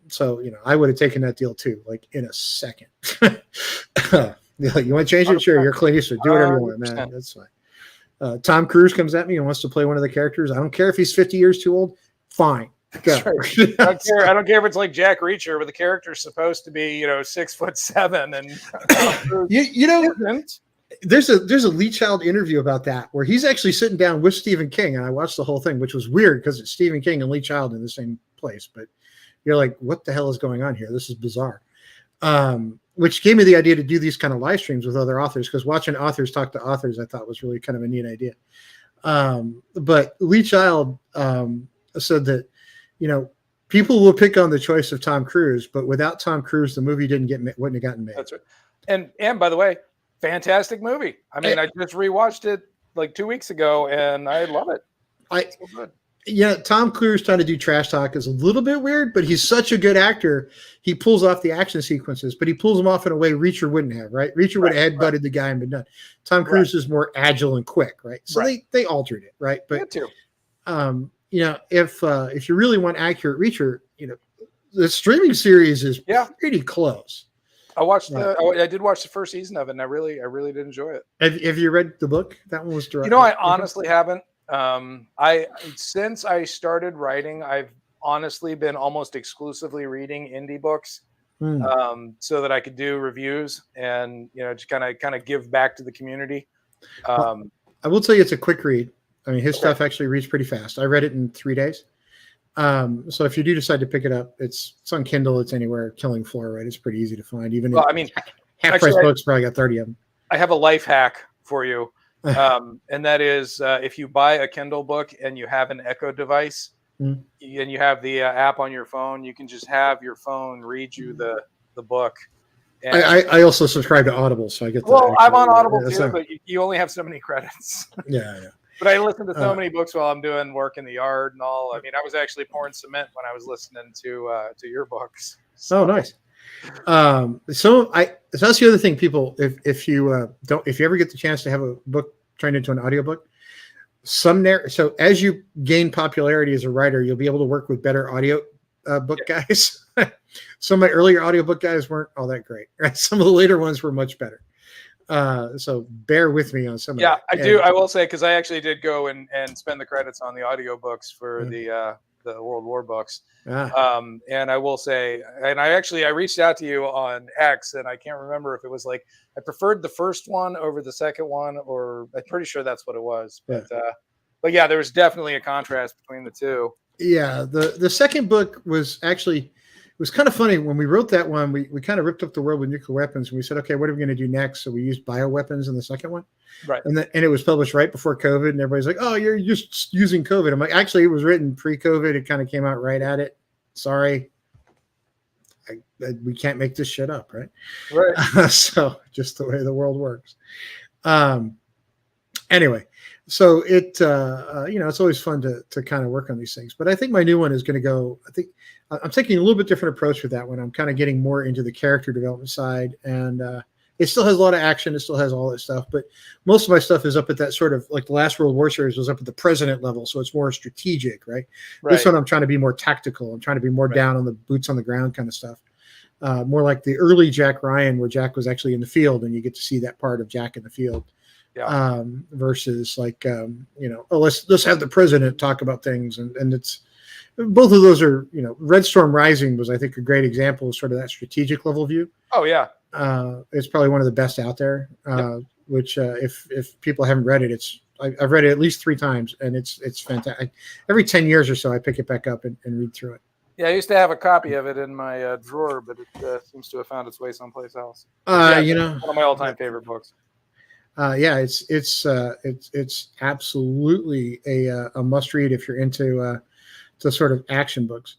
So, I would have taken that deal too, like in a second. You want to change it? Sure. You're Clint Eastwood. Do whatever you want, man. That's fine. Tom Cruise comes at me and wants to play one of the characters. I don't care if he's 50 years too old. Fine. Go. Right. I don't care if it's like Jack Reacher, where the character's supposed to be, 6'7" and there's a Lee Child interview about that where he's actually sitting down with Stephen King, and I watched the whole thing, which was weird because it's Stephen King and Lee Child in the same place. But you're like, what the hell is going on here? This is bizarre. Which gave me the idea to do these kind of live streams with other authors, because watching authors talk to authors I thought was really kind of a neat idea. But Lee Child said that people will pick on the choice of Tom Cruise, but without Tom Cruise, the movie wouldn't have gotten made. That's right. And by the way, fantastic movie. I mean, I just rewatched it like 2 weeks ago, and I love it. So good. Yeah, Tom Cruise trying to do trash talk is a little bit weird, but he's such a good actor. He pulls off the action sequences, but he pulls them off in a way Reacher wouldn't have, right? Reacher would have headbutted the guy and been done. Tom Cruise is more agile and quick, right? So they altered it, right? But if you really want accurate Reacher, the streaming series is pretty close. I did watch the first season of it, and I really did enjoy it. Have you read the book? That one was direct. I honestly haven't. Since I started writing, I've honestly been almost exclusively reading indie books, so that I could do reviews and just kind of give back to the community. I will tell you, it's a quick read. I mean, his stuff actually reads pretty fast. I read it in 3 days. So if you do decide to pick it up, it's on Kindle. It's anywhere. Killing Floor, right? It's pretty easy to find. Half price books probably got 30 of them. I have a life hack for you. And that is if you buy a Kindle book and you have an Echo device and you have the app on your phone, you can just have your phone read you the book. And I also subscribe to Audible, so I get I'm on Audible too, but you only have so many credits. Yeah. But I listen to so many books while I'm doing work in the yard and all. I mean, I was actually pouring cement when I was listening to your books. So. Oh, nice. So that's the other thing, people. If you ever get the chance to have a book turned into an audiobook, so as you gain popularity as a writer, you'll be able to work with better audio book guys. Some of my earlier audiobook guys weren't all that great. Right? Some of the later ones were much better. So bear with me on some of that. Yeah, I will say, because I actually did go and spend the credits on the audiobooks for the World War books. And I will say, and I reached out to you on X, and I can't remember if it was like I preferred the first one over the second one, or I'm pretty sure that's what it was. But yeah, there was definitely a contrast between the two. Yeah, the second book was actually. It was kind of funny when we wrote that one. We kind of ripped up the world with nuclear weapons, and we said, okay, what are we going to do next? So we used bioweapons in the second one, right? And it was published right before COVID, and everybody's like, "Oh, you're just using COVID." I'm like, actually, it was written pre-COVID. It kind of came out right at it. Sorry, we can't make this shit up, right? Right. So just the way the world works. Anyway, so it's always fun to kind of work on these things. But I think my new one is going to go. I think I'm taking a little bit different approach with that one. I'm kind of getting more into the character development side, and it still has a lot of action. It still has all that stuff, but most of my stuff is up at that sort of like the last World War series was up at the president level, so it's more strategic, right? This one I'm trying to be more tactical. I'm trying to be more down on the boots on the ground kind of stuff. More like the early Jack Ryan, where Jack was actually in the field, and you get to see that part of Jack in the field. Yeah. Versus like let's have the president talk about things, and it's both of those are Red Storm Rising was I think a great example of sort of that strategic level view. Oh yeah, it's probably one of the best out there. Which if people haven't read it, I've read it at least 3 times, and it's fantastic. Every 10 years or so, I pick it back up and read through it. Yeah, I used to have a copy of it in my drawer, but it seems to have found its way someplace else. One of my all-time favorite books. It's absolutely a must read if you're into to sort of action books.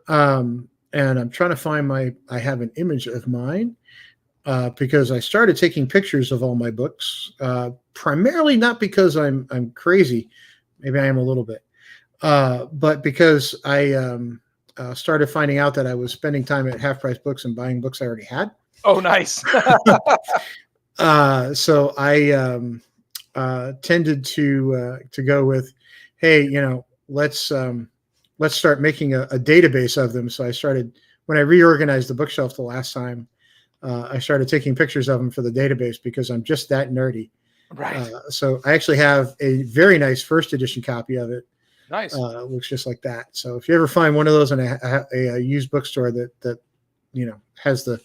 And I'm trying to find I have an image of mine because I started taking pictures of all my books, primarily not because I'm crazy. Maybe I am a little bit, but because I started finding out that I was spending time at Half Price Books and buying books I already had. Oh, nice. So I tended to go with, hey, let's start making a database of them. So I started when I reorganized the bookshelf the last time. I started taking pictures of them for the database because I'm just that nerdy. Right. So I actually have a very nice first edition copy of it. Nice. Looks just like that. So if you ever find one of those in a used bookstore that has the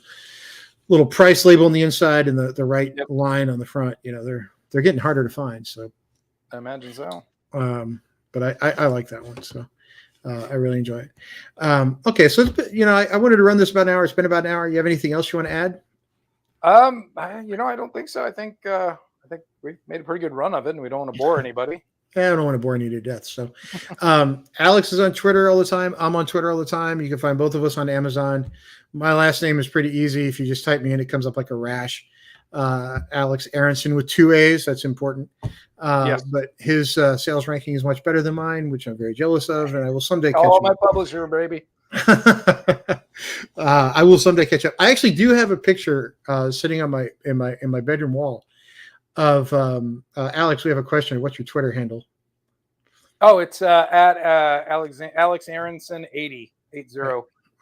little price label on the inside and the right line on the front, they're getting harder to find. So I imagine so. But I like that one. So I really enjoy it. Okay. So, I wanted to run this about an hour. It's been about an hour. You have anything else you want to add? I don't think so. I think we made a pretty good run of it, and we don't want to bore anybody. I don't want to bore you to death. So Alex is on Twitter all the time. I'm on Twitter all the time. You can find both of us on Amazon. My last name is pretty easy. If you just type me in, it comes up like a rash. Alex Aronson with 2 A's. That's important. Yes. But his sales ranking is much better than mine, which I'm very jealous of, and I will someday catch Oh, up. my publisher, baby. I will someday catch up. I actually do have a picture sitting on my bedroom wall of Alex. We have a question. What's your Twitter handle? Oh, it's at Alex Aronson 80.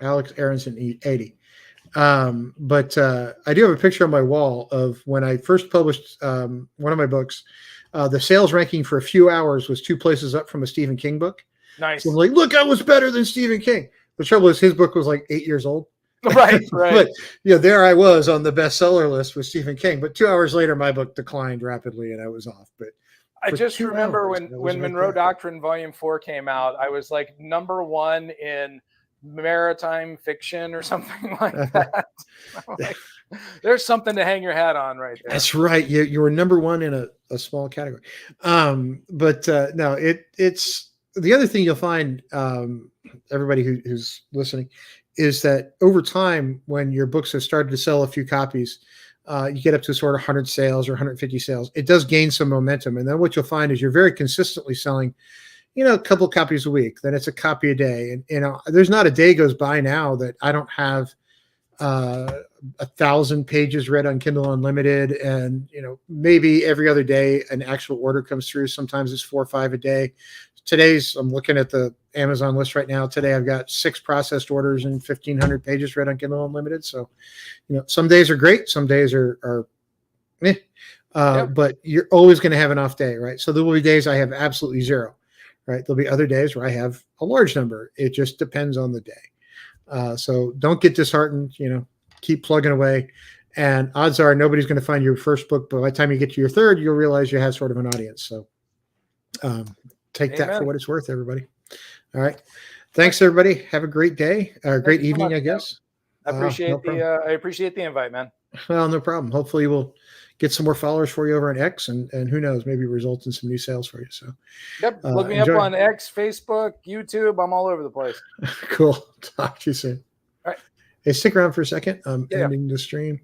Alex Aronson 80. But I do have a picture on my wall of when I first published one of my books. The sales ranking for a few hours was 2 places up from a Stephen King book. Nice. So I'm like, look, I was better than Stephen King. The trouble is his book was like 8 years old. Right. But there I was on the bestseller list with Stephen King. But 2 hours later, my book declined rapidly and I was off. But I just remember when Monroe Doctrine Volume 4 came out, I was like #1 in maritime fiction or something like that. Like, there's something to hang your hat on right there. That's right. You were #1 in a small category. But no, it's the other thing you'll find, everybody who's listening, is that over time, when your books have started to sell a few copies, you get up to sort of 100 sales or 150 sales. It does gain some momentum. And then what you'll find is you're very consistently selling, a couple copies a week. Then it's a copy a day. And, there's not a day goes by now that I don't have 1,000 pages read on Kindle Unlimited. And, maybe every other day an actual order comes through. Sometimes it's 4 or 5 a day. I'm looking at the Amazon list right now. Today I've got 6 processed orders and 1,500 pages read on Kindle Unlimited. So, some days are great. Some days are meh. But you're always going to have an off day, right? So there will be days I have absolutely 0, right? There'll be other days where I have a large number. It just depends on the day. So don't get disheartened, keep plugging away. And odds are nobody's going to find your first book, but by the time you get to your third, you'll realize you have sort of an audience. So take Amen. that for what it's worth, everybody. All right. Thanks, everybody. Have a great day, or great evening, I guess. I appreciate I appreciate the invite, man. Well, no problem. Hopefully we'll get some more followers for you over on X, and who knows, maybe result in some new sales for you. So look me up on X, Facebook, YouTube. I'm all over the place. Cool. Talk to you soon. All right. Hey, stick around for a second. I'm ending the stream.